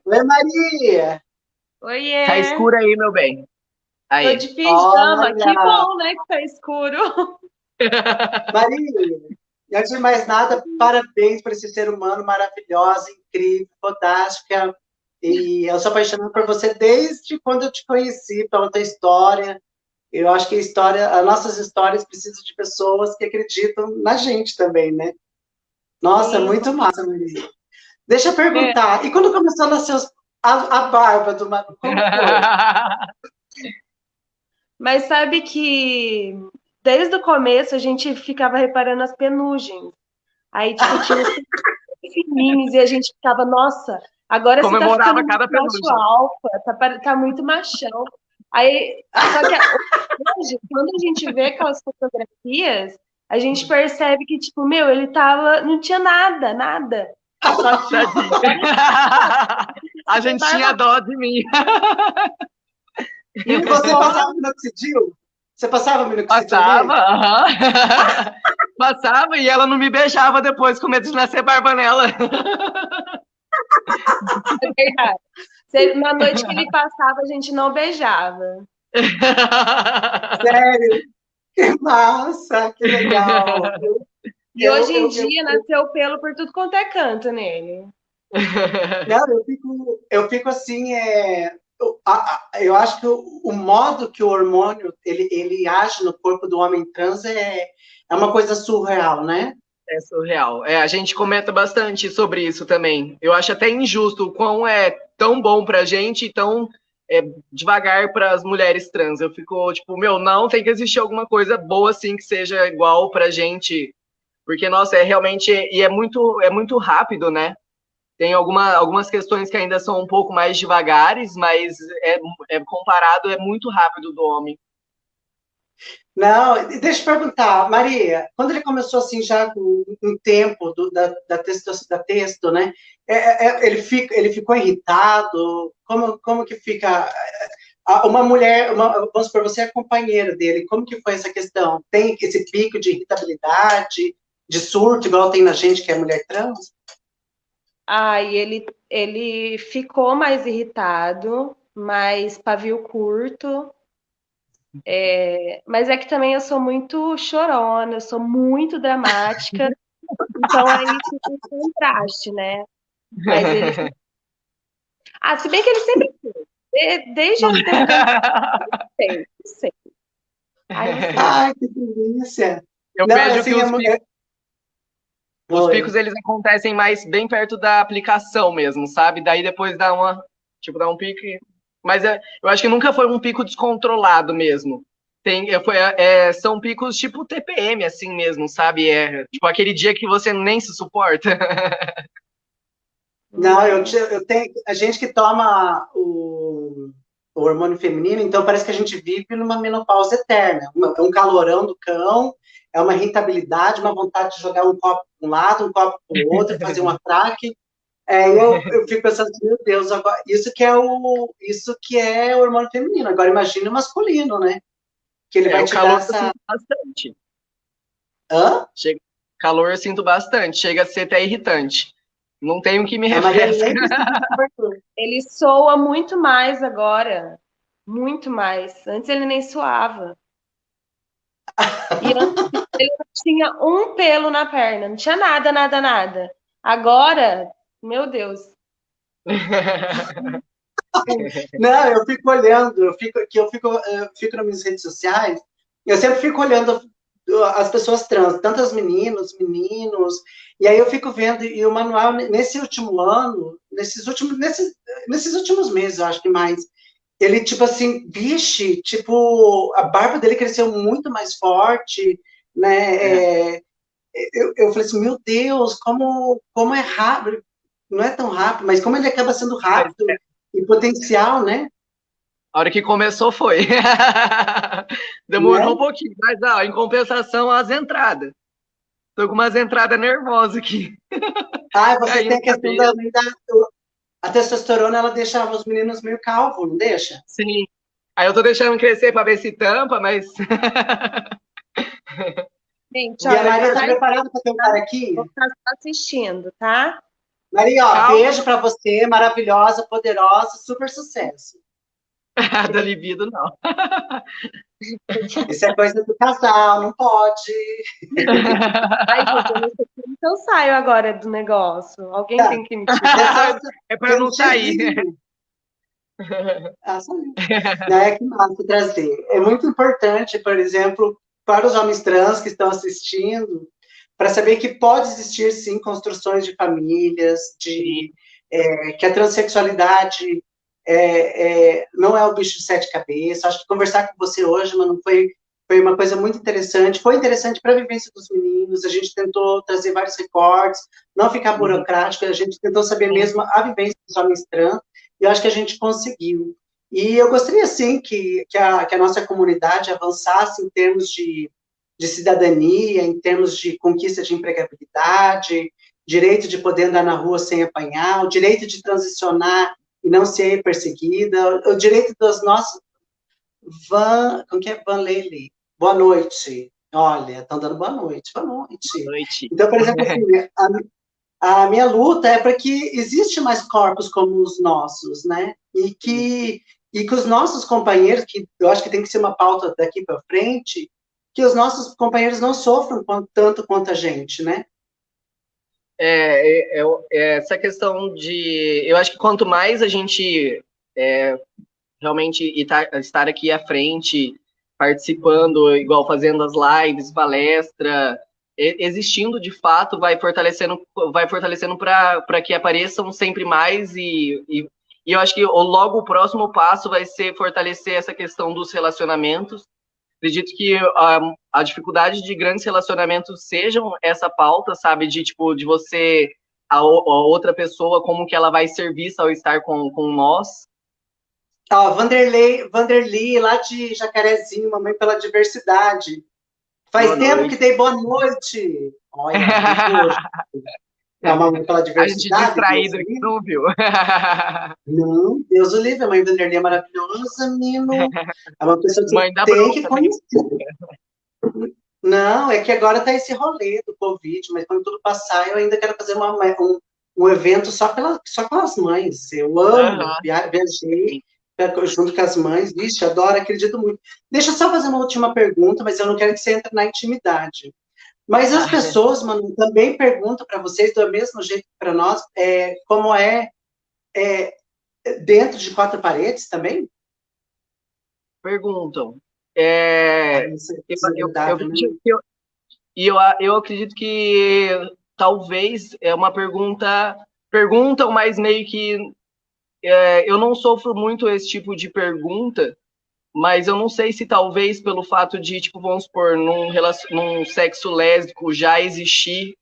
Oi, Maria! Tá Oiê! escuro aí, meu bem. Tô Aí. de pijama, que Olha, bom, né, que tá escuro. Maria, antes de mais nada, parabéns por esse ser humano maravilhosa, incrível, fantástica. E eu sou apaixonada por você desde quando eu te conheci, pela tua história. Eu acho que as nossas histórias precisam de pessoas que acreditam na gente também, né? Nossa, Sim. muito massa, Maria. Deixa eu É, perguntar, e quando começou a nascer a barba do Manu, como foi? mas sabe que desde o começo a gente ficava reparando as penugens. Aí, tipo, tinha uns fininhos e a gente ficava, nossa, agora você tá ficando Comemorava muito cada macho penúltimo. alfa, tá muito machão. Aí, só que hoje, quando a gente vê aquelas fotografias, a gente percebe que, tipo, meu, ele tava, não tinha nada, nada. Só que Tadinho. A gente tinha barba. dó de mim. E você passava minoxidil? Você passava minoxidil Passava, nele? aham. Passava e ela não me beijava depois, com medo de nascer barba nela. É verdade. Na noite que ele passava, a gente não beijava. Sério? Que massa, que legal. E hoje em Eu, dia nasceu pelo por tudo quanto é canto nele. não, eu fico assim, eu acho que o modo que o hormônio ele age no corpo do homem trans é uma coisa surreal, né? É surreal. A gente comenta bastante sobre isso também. Eu acho até injusto o quão é tão bom pra gente e tão devagar para as mulheres trans. Eu fico tipo, meu, não, tem que existir alguma coisa boa assim que seja igual pra gente. Porque, nossa, realmente, e é muito rápido, né? Tem algumas questões que ainda são um pouco mais devagares, mas comparado é muito rápido do homem. Não, deixa eu perguntar, Maria, quando ele começou assim já com um tempo da texto, né? Ele ficou irritado? Como que fica? Uma mulher, vamos supor, você é companheira dele, como que foi essa questão? Tem esse pico de irritabilidade, de surto, igual tem na gente que é mulher trans? Ele ficou mais irritado, mais pavio curto. Mas é que também eu sou muito chorona, eu sou muito dramática, então aí fica um contraste, né? Mas ele. Se bem que ele sempre foi. Desde a sei. Ai, que delícia! Eu Não, vejo assim, que os picos, eles acontecem mais bem perto da aplicação mesmo, sabe? Daí depois dá um pico. Mas eu acho que nunca foi um pico descontrolado mesmo. São picos tipo TPM, assim mesmo, sabe? Tipo aquele dia que você nem se suporta. Não, eu tenho. A gente que toma o hormônio feminino, então parece que a gente vive numa menopausa eterna. É um calorão do cão, é uma irritabilidade, uma vontade de jogar um copo para um lado, um copo para o outro, fazer um atraque. Eu fico pensando assim, meu Deus, agora, isso que é o hormônio feminino. Agora imagine o masculino, né? Que ele vai o te calor dar essa. eu sinto bastante. Hã? Calor eu sinto bastante, chega a ser até irritante. Não tenho que me A Maria refrescar. Ele soa muito mais agora. Muito mais. Antes ele nem suava. E antes ele não tinha um pelo na perna. Não tinha nada, nada, nada. Agora, meu Deus. Não, eu fico olhando, eu fico nas minhas redes sociais, eu sempre fico olhando as pessoas trans, tantas meninos, e aí eu fico vendo, e o Manuel, nesse último ano, nesses últimos meses, eu acho que mais, ele, tipo assim, vixe, tipo, a barba dele cresceu muito mais forte, né, eu falei assim, meu Deus, como é rápido, não é tão rápido, mas como ele acaba sendo rápido e potencial, né? A hora que começou foi. Demorou um pouquinho, mas em compensação, as entradas. Tô com umas entradas nervosas aqui. Você tem a questão da a testosterona, ela deixava os meninos meio calvos, não deixa? Sim. Aí eu tô deixando crescer para ver se tampa, mas. Gente, e a Maria tá preparada para ter um cara aqui? Vou ficar assistindo, tá? Maria, ó, beijo para você, maravilhosa, poderosa, super sucesso. Da libido, não. Isso é coisa do casal, não pode. Ai, gente, eu não sei como que eu saio agora do negócio. Alguém tem que me tirar. É para não sair. Saiu. Que massa trazer. É muito importante, por exemplo, para os homens trans que estão assistindo, para saber que pode existir, sim, construções de famílias, que a transexualidade não é o bicho de sete cabeças. Acho que conversar com você hoje, mano, foi uma coisa muito interessante. Foi interessante para a vivência dos meninos. A gente tentou trazer vários recortes, não ficar burocrático. A gente tentou saber mesmo a vivência dos homens trans. E eu acho que a gente conseguiu. E eu gostaria, sim, que a nossa comunidade avançasse em termos de cidadania, em termos de conquista de empregabilidade, direito de poder andar na rua sem apanhar, o direito de transicionar e não ser perseguida, o direito dos nossos... Como que é? Van Leile. Boa noite. Olha, estão dando boa noite. Boa noite. Boa noite. Então, por exemplo, assim, a minha luta é para que existe mais corpos como os nossos, né? E que os nossos companheiros, que eu acho que tem que ser uma pauta daqui para frente, que os nossos companheiros não sofram tanto quanto a gente, né? Essa questão de... Eu acho que quanto mais a gente realmente estar aqui à frente, participando, igual fazendo as lives, palestra, existindo de fato, vai fortalecendo para que apareçam sempre mais e eu acho que logo o próximo passo vai ser fortalecer essa questão dos relacionamentos. Acredito que a dificuldade de grandes relacionamentos sejam essa pauta, sabe, de você a outra pessoa, como que ela vai ser vista ao estar com nós. Ó, Vanderlei, lá de Jacarezinho, Mamãe pela Diversidade. Faz Boa tempo noite. que dei boa noite. Olha, muito hoje. É uma Mamãe pela A gente Diversidade. distraído aqui, não viu? Não, Deus o livre, a mãe Vanderlei é maravilhosa, menino. É uma pessoa que Mãe você da tem que bronca, conhecer. Não, é que agora tá esse rolê do Covid, mas quando tudo passar, eu ainda quero fazer um evento só com as mães. Eu amo, viajei junto com as mães, vixe, adoro, acredito muito. Deixa eu só fazer uma última pergunta, mas eu não quero que você entre na intimidade. Mas as pessoas, mano, também perguntam para vocês, do mesmo jeito que para nós, como é dentro de quatro paredes também? Perguntam. Isso é Eu desagradável, né? vejo que eu acredito que talvez é uma perguntam, mas meio que eu não sofro muito esse tipo de pergunta, mas eu não sei se talvez pelo fato de, tipo, vamos supor, num sexo lésbico já existir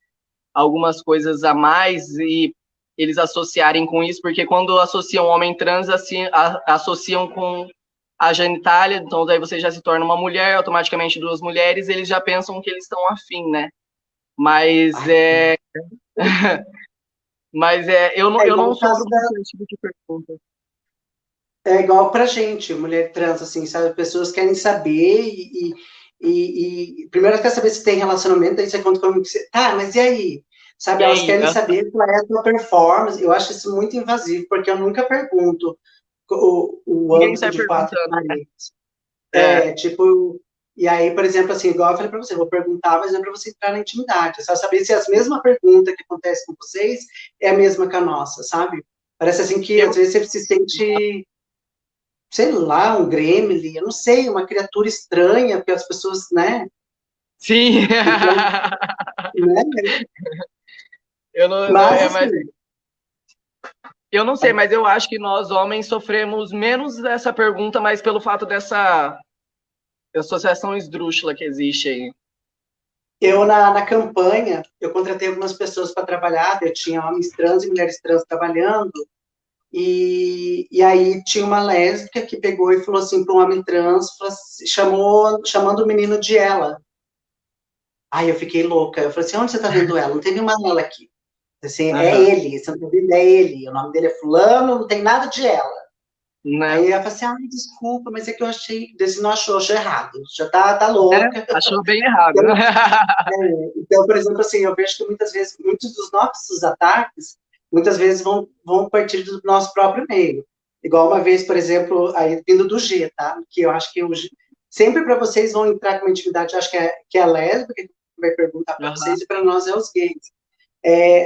algumas coisas a mais e eles associarem com isso, porque quando associam homem trans, assim, associam com a genitália, então daí você já se torna uma mulher, automaticamente duas mulheres, eles já pensam que eles estão afim, né? Mas eu Igual não o caso sofro muito esse tipo de pergunta. É igual pra gente, mulher trans, assim, sabe? Pessoas querem saber primeiro quer saber se tem relacionamento, aí você conta como que você... Tá, mas e aí? Sabe, E elas aí? querem saber qual é a tua performance. Eu acho isso muito invasivo, porque eu nunca pergunto o Ninguém âmbito sai de quatro perguntando, né? paredes. Tipo... E aí, por exemplo, assim, igual eu falei pra você, vou perguntar, mas não é pra você entrar na intimidade. É só saber se as mesmas perguntas que acontecem com vocês é a mesma que a nossa, sabe? Parece assim que, Eu, às vezes, você se sente sei lá, um gremlin, eu não sei, uma criatura estranha, porque as pessoas, né? sim. Então, né? Eu não, Mas, mas assim, eu não sei, mas eu acho que nós homens sofremos menos dessa pergunta, mas pelo fato dessa associação esdrúxula que existe aí. eu na campanha, eu contratei algumas pessoas para trabalhar, eu tinha homens trans e mulheres trans trabalhando, e aí tinha uma lésbica que pegou e falou assim para um homem trans, chamando o menino de ela. Aí eu fiquei louca, eu falei assim, onde você está vendo ela? Não tem nenhuma ela aqui. Assim, é Uhum. ele, você não tá vendo, é ele, o nome dele é fulano, não tem nada de ela. Né? Aí ela falou assim, ai, desculpa, mas é que eu achei, desse não achou errado, já tá louca. Achou bem errado. Então, então, por exemplo, assim, eu vejo que muitas vezes, muitos dos nossos ataques, muitas vezes vão partir do nosso próprio meio. Igual uma vez, por exemplo, aí vindo do G, tá? Que eu acho que sempre para vocês vão entrar com uma intimidade, eu acho que é a lésbica que vai perguntar para Uhum. vocês, e para nós é os gays.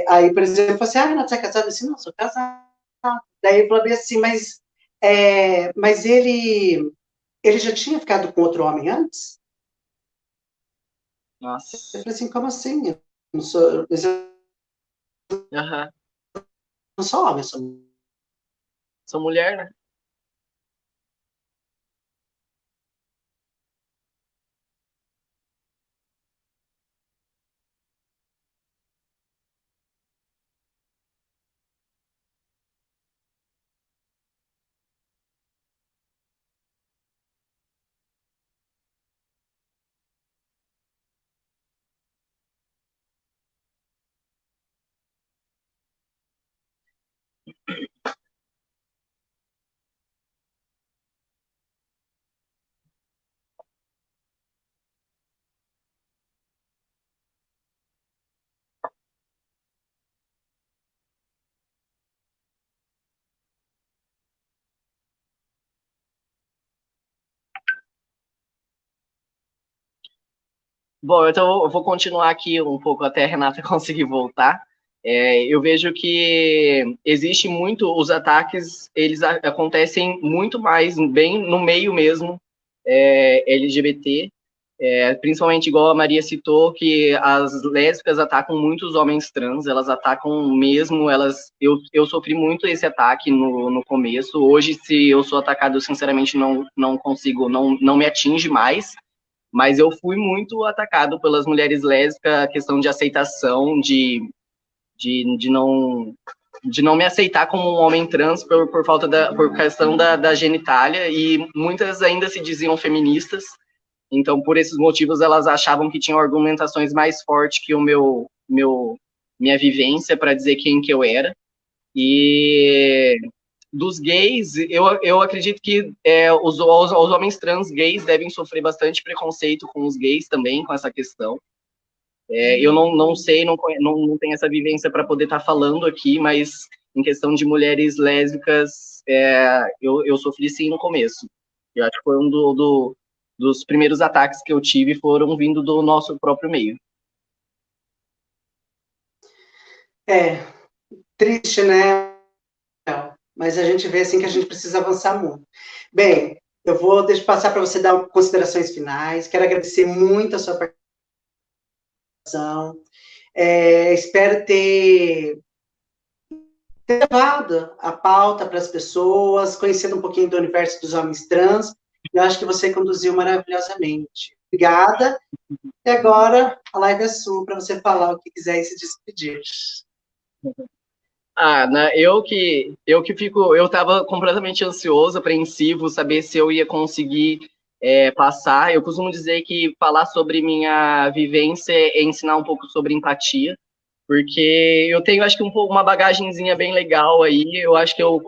Aí, por exemplo, você, Renata, você é casada? Eu disse, não, sou casada. Daí eu falei assim, mas ele já tinha ficado com outro homem antes? Eu Nossa. falei assim, como assim? Eu Uhum. não sou homem, eu sou... Sou mulher, né? Bom, então eu vou continuar aqui um pouco até a Renata conseguir voltar. Eu vejo que existe muito, os ataques, eles acontecem muito mais bem no meio mesmo LGBT, principalmente igual a Maria citou, que as lésbicas atacam muitos homens trans, elas atacam mesmo, eu sofri muito esse ataque no começo, hoje se eu sou atacado, eu sinceramente não consigo, não me atinge mais, mas eu fui muito atacado pelas mulheres lésbicas, a questão de aceitação, de não me aceitar como um homem trans por questão da genitália, e muitas ainda se diziam feministas. Então, por esses motivos, elas achavam que tinham argumentações mais fortes que minha vivência para dizer quem que eu era. E dos gays, eu acredito que os homens trans gays devem sofrer bastante preconceito com os gays também, com essa questão. Eu não sei, não tenho essa vivência para poder estar falando aqui, mas em questão de mulheres lésbicas, eu sofri sim no começo. Eu acho que foi dos primeiros ataques que eu tive foram vindo do nosso próprio meio. Triste, né? Mas a gente vê assim que a gente precisa avançar muito. Bem, eu vou passar para você dar considerações finais. Quero agradecer muito a sua participação. Espero ter levado a pauta para as pessoas, conhecendo um pouquinho do universo dos homens trans. Eu acho que você conduziu maravilhosamente. Obrigada. E agora a live é sua para você falar o que quiser e se despedir. Eu estava completamente ansioso, apreensivo, saber se eu ia conseguir passar. Eu costumo dizer que falar sobre minha vivência é ensinar um pouco sobre empatia, porque eu tenho, acho que, uma bagagenzinha bem legal aí. Eu acho que eu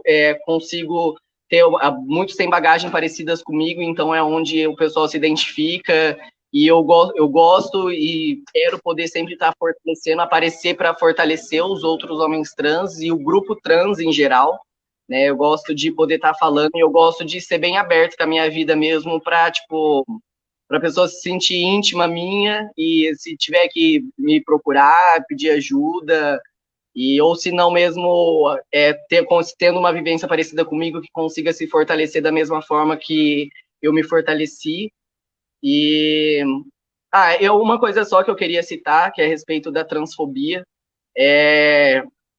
consigo ter... Muitos têm bagagem parecidas comigo, então é onde o pessoal se identifica, e eu gosto e quero poder sempre estar fortalecendo, aparecer para fortalecer os outros homens trans e o grupo trans em geral, né? Eu gosto de poder estar falando, e eu gosto de ser bem aberto com a minha vida mesmo, para, tipo, para a pessoa se sentir íntima minha, e se tiver que me procurar, pedir ajuda, ou se não mesmo tendo uma vivência parecida comigo, que consiga se fortalecer da mesma forma que eu me fortaleci. E uma coisa só que eu queria citar, que é a respeito da transfobia.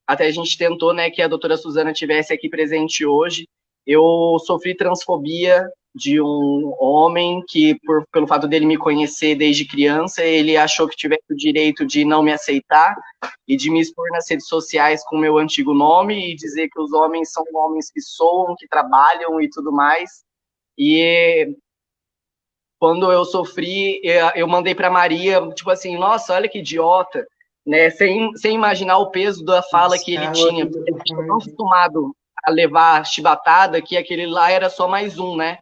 Até a gente tentou, né, que a doutora Suzana tivesse aqui presente hoje. Eu sofri transfobia de um homem que, pelo fato dele me conhecer desde criança, ele achou que tivesse o direito de não me aceitar e de me expor nas redes sociais com o meu antigo nome e dizer que os homens são homens que soam, que trabalham e tudo mais. E quando eu sofri, eu mandei para Maria, tipo assim, nossa, olha que idiota, né? Sem imaginar o peso da fala que ele tinha. Porque eu estava tão acostumado a levar chibatada que aquele lá era só mais um, né?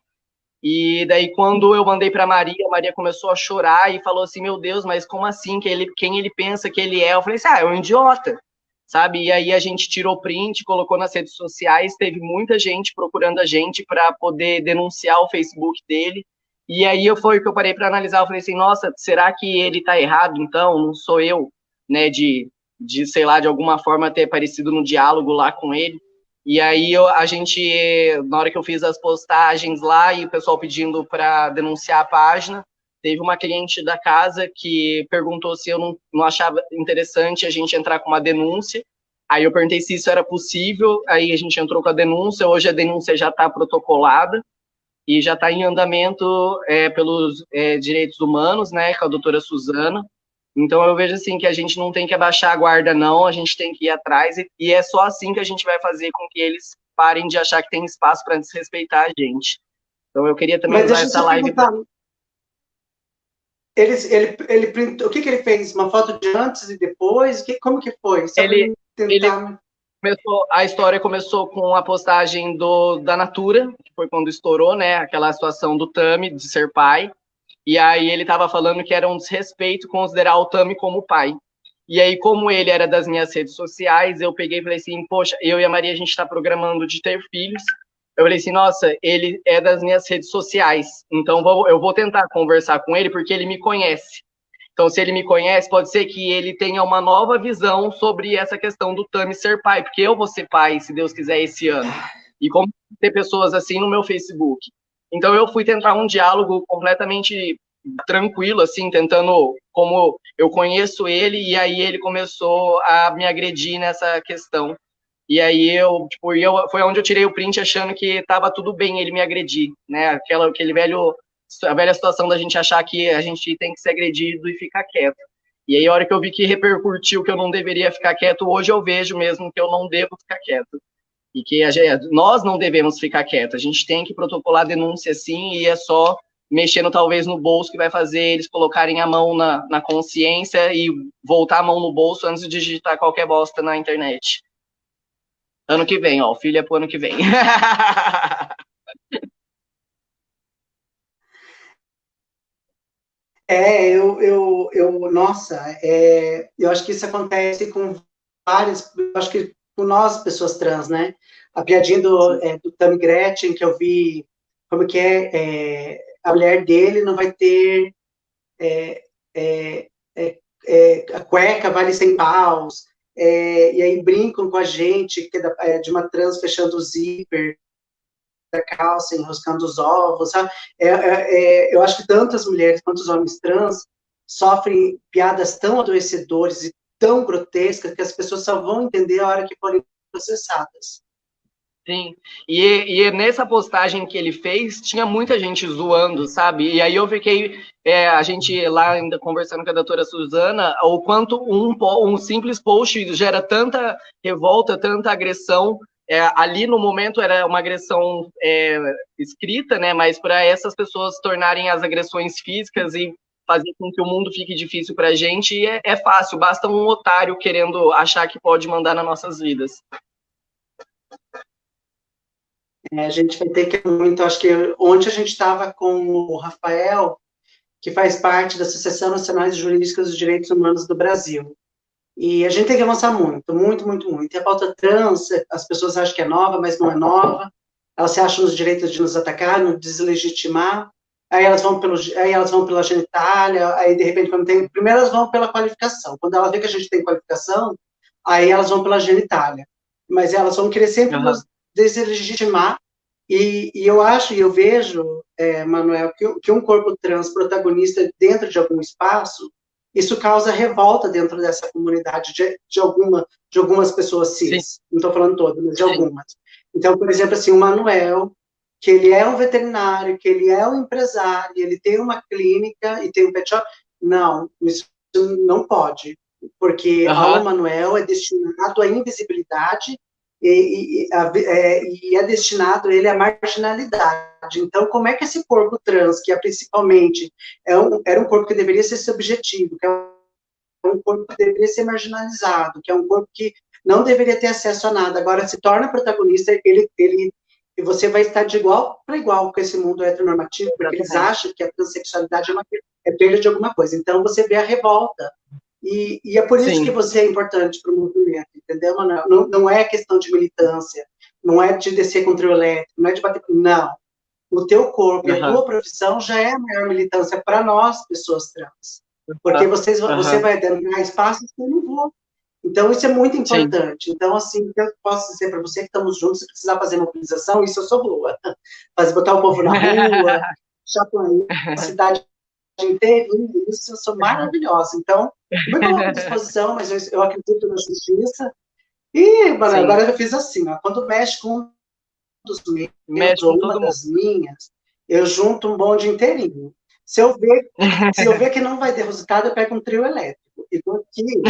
E daí, quando eu mandei para Maria, a Maria começou a chorar e falou assim, meu Deus, mas como assim? Quem ele pensa que ele é? Eu falei assim, é um idiota, sabe? E aí a gente tirou print, colocou nas redes sociais, teve muita gente procurando a gente para poder denunciar o Facebook dele. E aí foi o que eu parei para analisar, eu falei assim, nossa, será que ele tá errado, então? Não sou eu, né, sei lá, de alguma forma ter aparecido no diálogo lá com ele. E aí a gente, na hora que eu fiz as postagens lá e o pessoal pedindo para denunciar a página, teve uma cliente da casa que perguntou se eu não achava interessante a gente entrar com uma denúncia. Aí eu perguntei se isso era possível, aí a gente entrou com a denúncia, hoje a denúncia já está protocolada e já está em andamento pelos direitos humanos, né, com a doutora Suzana. Então eu vejo assim que a gente não tem que abaixar a guarda, não, a gente tem que ir atrás, e é só assim que a gente vai fazer com que eles parem de achar que tem espaço para desrespeitar a gente. Então eu queria também usar essa live. Ele printou, o que ele fez? Uma foto de antes e depois? Como que foi? A história começou com a postagem da Natura, que foi quando estourou, né, aquela situação do Tami, de ser pai, e aí ele estava falando que era um desrespeito considerar o Tami como pai. E aí, como ele era das minhas redes sociais, eu peguei e falei assim, poxa, eu e a Maria, a gente está programando de ter filhos. Eu falei assim, nossa, ele é das minhas redes sociais, então eu vou tentar conversar com ele, porque ele me conhece. Então, se ele me conhece, pode ser que ele tenha uma nova visão sobre essa questão do Tami ser pai, porque eu vou ser pai, se Deus quiser, esse ano. E como ter pessoas assim no meu Facebook. Então, eu fui tentar um diálogo completamente tranquilo, assim, tentando, como eu conheço ele, e aí ele começou a me agredir nessa questão. E aí foi onde eu tirei o print achando que estava tudo bem ele me agredir, né? A velha situação da gente achar que a gente tem que ser agredido e ficar quieto. E aí, a hora que eu vi que repercutiu que eu não deveria ficar quieto, hoje eu vejo mesmo que eu não devo ficar quieto. E que nós não devemos ficar quietos. A gente tem que protocolar denúncia sim, e é só mexendo talvez no bolso que vai fazer eles colocarem a mão na consciência e voltar a mão no bolso antes de digitar qualquer bosta na internet. Ano que vem, ó, o filho é pro ano que vem. Nossa, eu acho que isso acontece com várias, eu acho que com nós, pessoas trans, né? A piadinha do Tammy Gretchen, que eu vi, como que a mulher dele não vai ter é, a cueca vale 100 paus, e aí brincam com a gente, que de uma trans fechando o zíper da calça, enroscando os ovos, sabe? Eu acho que tanto as mulheres quanto os homens trans sofrem piadas tão adoecedoras e tão grotescas que as pessoas só vão entender a hora que forem processadas. Sim, e nessa postagem que ele fez, tinha muita gente zoando, sabe? E aí eu fiquei, a gente lá ainda conversando com a doutora Suzana, o quanto um simples post gera tanta revolta, tanta agressão. Ali no momento era uma agressão escrita, né? Mas para essas pessoas tornarem as agressões físicas e fazer com que o mundo fique difícil para a gente, é fácil, basta um otário querendo achar que pode mandar nas nossas vidas. A gente vai ter que muito, acho que ontem a gente estava com o Rafael, que faz parte da Associação Nacional de Jurídicas dos Direitos Humanos do Brasil. E a gente tem que avançar muito, muito, muito, muito. E a pauta trans, as pessoas acham que é nova, mas não é nova. Elas se acham nos direitos de nos atacar, nos deslegitimar. Aí elas vão pela genitália, aí de repente quando tem, primeiro elas vão pela qualificação. Quando elas veem que a gente tem qualificação, aí elas vão pela genitália. Mas elas vão querer sempre nos deslegitimar. E eu acho, e eu vejo, Manuel, que um corpo trans protagonista dentro de algum espaço, isso causa revolta dentro dessa comunidade de algumas pessoas cis. Sim. Não estou falando todas, mas de algumas. Então, por exemplo, assim, o Manuel, que ele é um veterinário, que ele é um empresário, ele tem uma clínica e tem um pet shop. Não, isso não pode, porque o Manuel é destinado à invisibilidade e é destinado ele à marginalidade. Então, como é que esse corpo trans, que principalmente era um corpo que deveria ser subjetivo, que é um corpo que deveria ser marginalizado, que é um corpo que não deveria ter acesso a nada, agora se torna protagonista, e você vai estar de igual para igual com esse mundo heteronormativo, porque eles acham que a transexualidade é perda de alguma coisa. Então, você vê a revolta. E é por isso que você é importante para o movimento, entendeu, Manuel? Não é questão de militância, não é de descer contra o elétrico, não é de bater... Não. O teu corpo e a tua profissão já é a maior militância para nós, pessoas trans. Porque você vai dando espaços que eu não vou. Então, isso é muito importante. Sim. Então, assim, o que eu posso dizer para você que estamos juntos, se precisar fazer mobilização, isso eu sou boa. Botar o povo na rua, Chapuaí, a cidade inteira, isso eu sou maravilhosa. Então, muito à disposição, mas eu acredito na justiça. E, mano, agora eu já fiz assim, ó, quando mexe com um dos meus ou uma das minhas, eu junto um bonde inteirinho. Se eu ver que não vai ter resultado, eu pego um trio elétrico. E aqui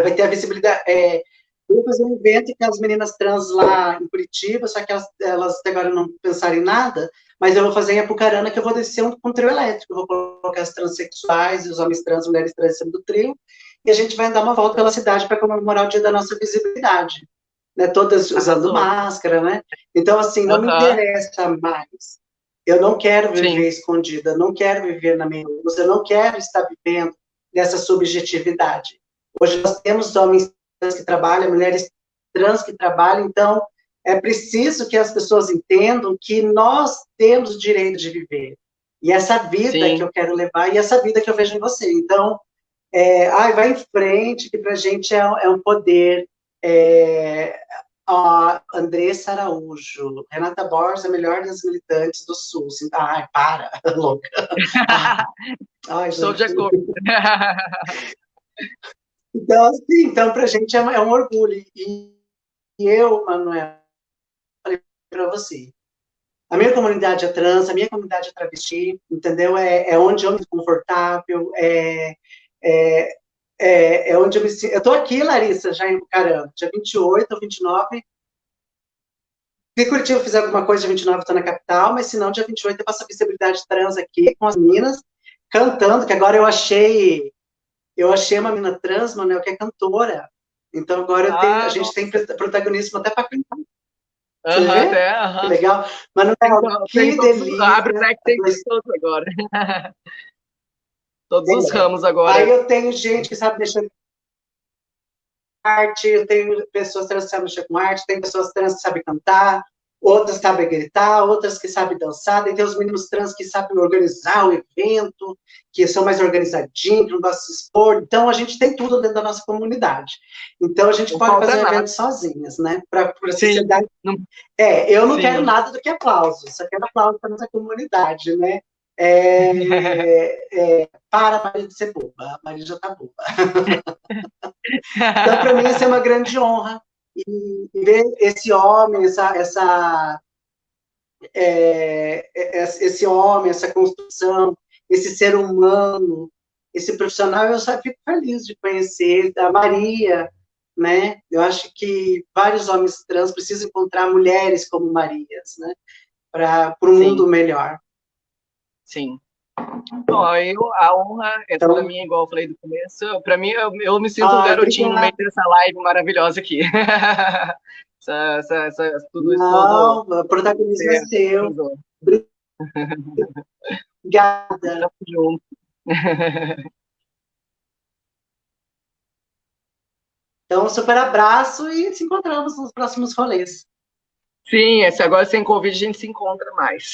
vai ter a visibilidade. Eu vou fazer um evento com as meninas trans lá em Curitiba, só que elas até agora não pensaram em nada, mas eu vou fazer em Apucarana, que eu vou descer com um trio elétrico. Eu vou colocar as transexuais, os homens trans, mulheres trans em cima do trio, e a gente vai dar uma volta pela cidade para comemorar o dia da nossa visibilidade. Né? Todas usando máscara, né? Então, assim, não me interessa mais. Eu não quero viver escondida, não quero viver na minha luz, eu não quero estar vivendo nessa subjetividade. Hoje nós temos homens trans que trabalham, mulheres trans que trabalham, então é preciso que as pessoas entendam que nós temos o direito de viver. E essa vida que eu quero levar, e essa vida que eu vejo em você. Então, vai em frente, que pra gente é um poder. Andressa Araújo, Renata Borges, a melhor das militantes do Sul. Ai, para, louca. Ai, Sou de acordo. Então, assim, então para a gente é um orgulho. E eu, Manuel, falei para você, a minha comunidade é trans, a minha comunidade é travesti, entendeu? É onde eu me sinto confortável, É onde eu me sinto. Eu estou aqui, Larissa, já em Bucaramba, dia 28 ou 29. Se Curitiba fizer alguma coisa, dia 29 eu estou na capital, mas se não, dia 28 eu faço a visibilidade trans aqui com as meninas, cantando, que agora eu achei uma menina trans, Manel, que é cantora. Então agora a gente tem protagonismo até para cantar. Que legal. Manuel, que delícia. Abre o leque, tem todos agora. Todos os ramos agora. Aí eu tenho gente que sabe mexer com arte, eu tenho pessoas trans que sabem mexer com arte, tem pessoas trans que sabem cantar, outras que sabem gritar, outras que sabem dançar, e tem os meninos trans que sabem organizar o evento, que são mais organizadinhos, que não gostam de se expor. Então, a gente tem tudo dentro da nossa comunidade. Então, a gente pode fazer eventos sozinhas, né? Para a sociedade. Eu não quero nada do que aplauso, só quero aplauso para a nossa comunidade, né? Para a Maria de ser boba, a Maria já está boba. Então, para mim, isso é uma grande honra. E ver esse homem, esse homem, essa construção, esse ser humano, esse profissional, eu só fico feliz de conhecer a Maria, né? Eu acho que vários homens trans precisam encontrar mulheres como Marias, né? Para um mundo melhor. Sim. Bom, a honra é toda minha, igual eu falei do começo. Para mim, eu me sinto um garotinho no meio dessa live maravilhosa aqui. Tudo isso. Não, o protagonismo é seu. Obrigada. Junto. Então, um super abraço e se encontramos nos próximos rolês. Sim, agora sem Covid a gente se encontra mais.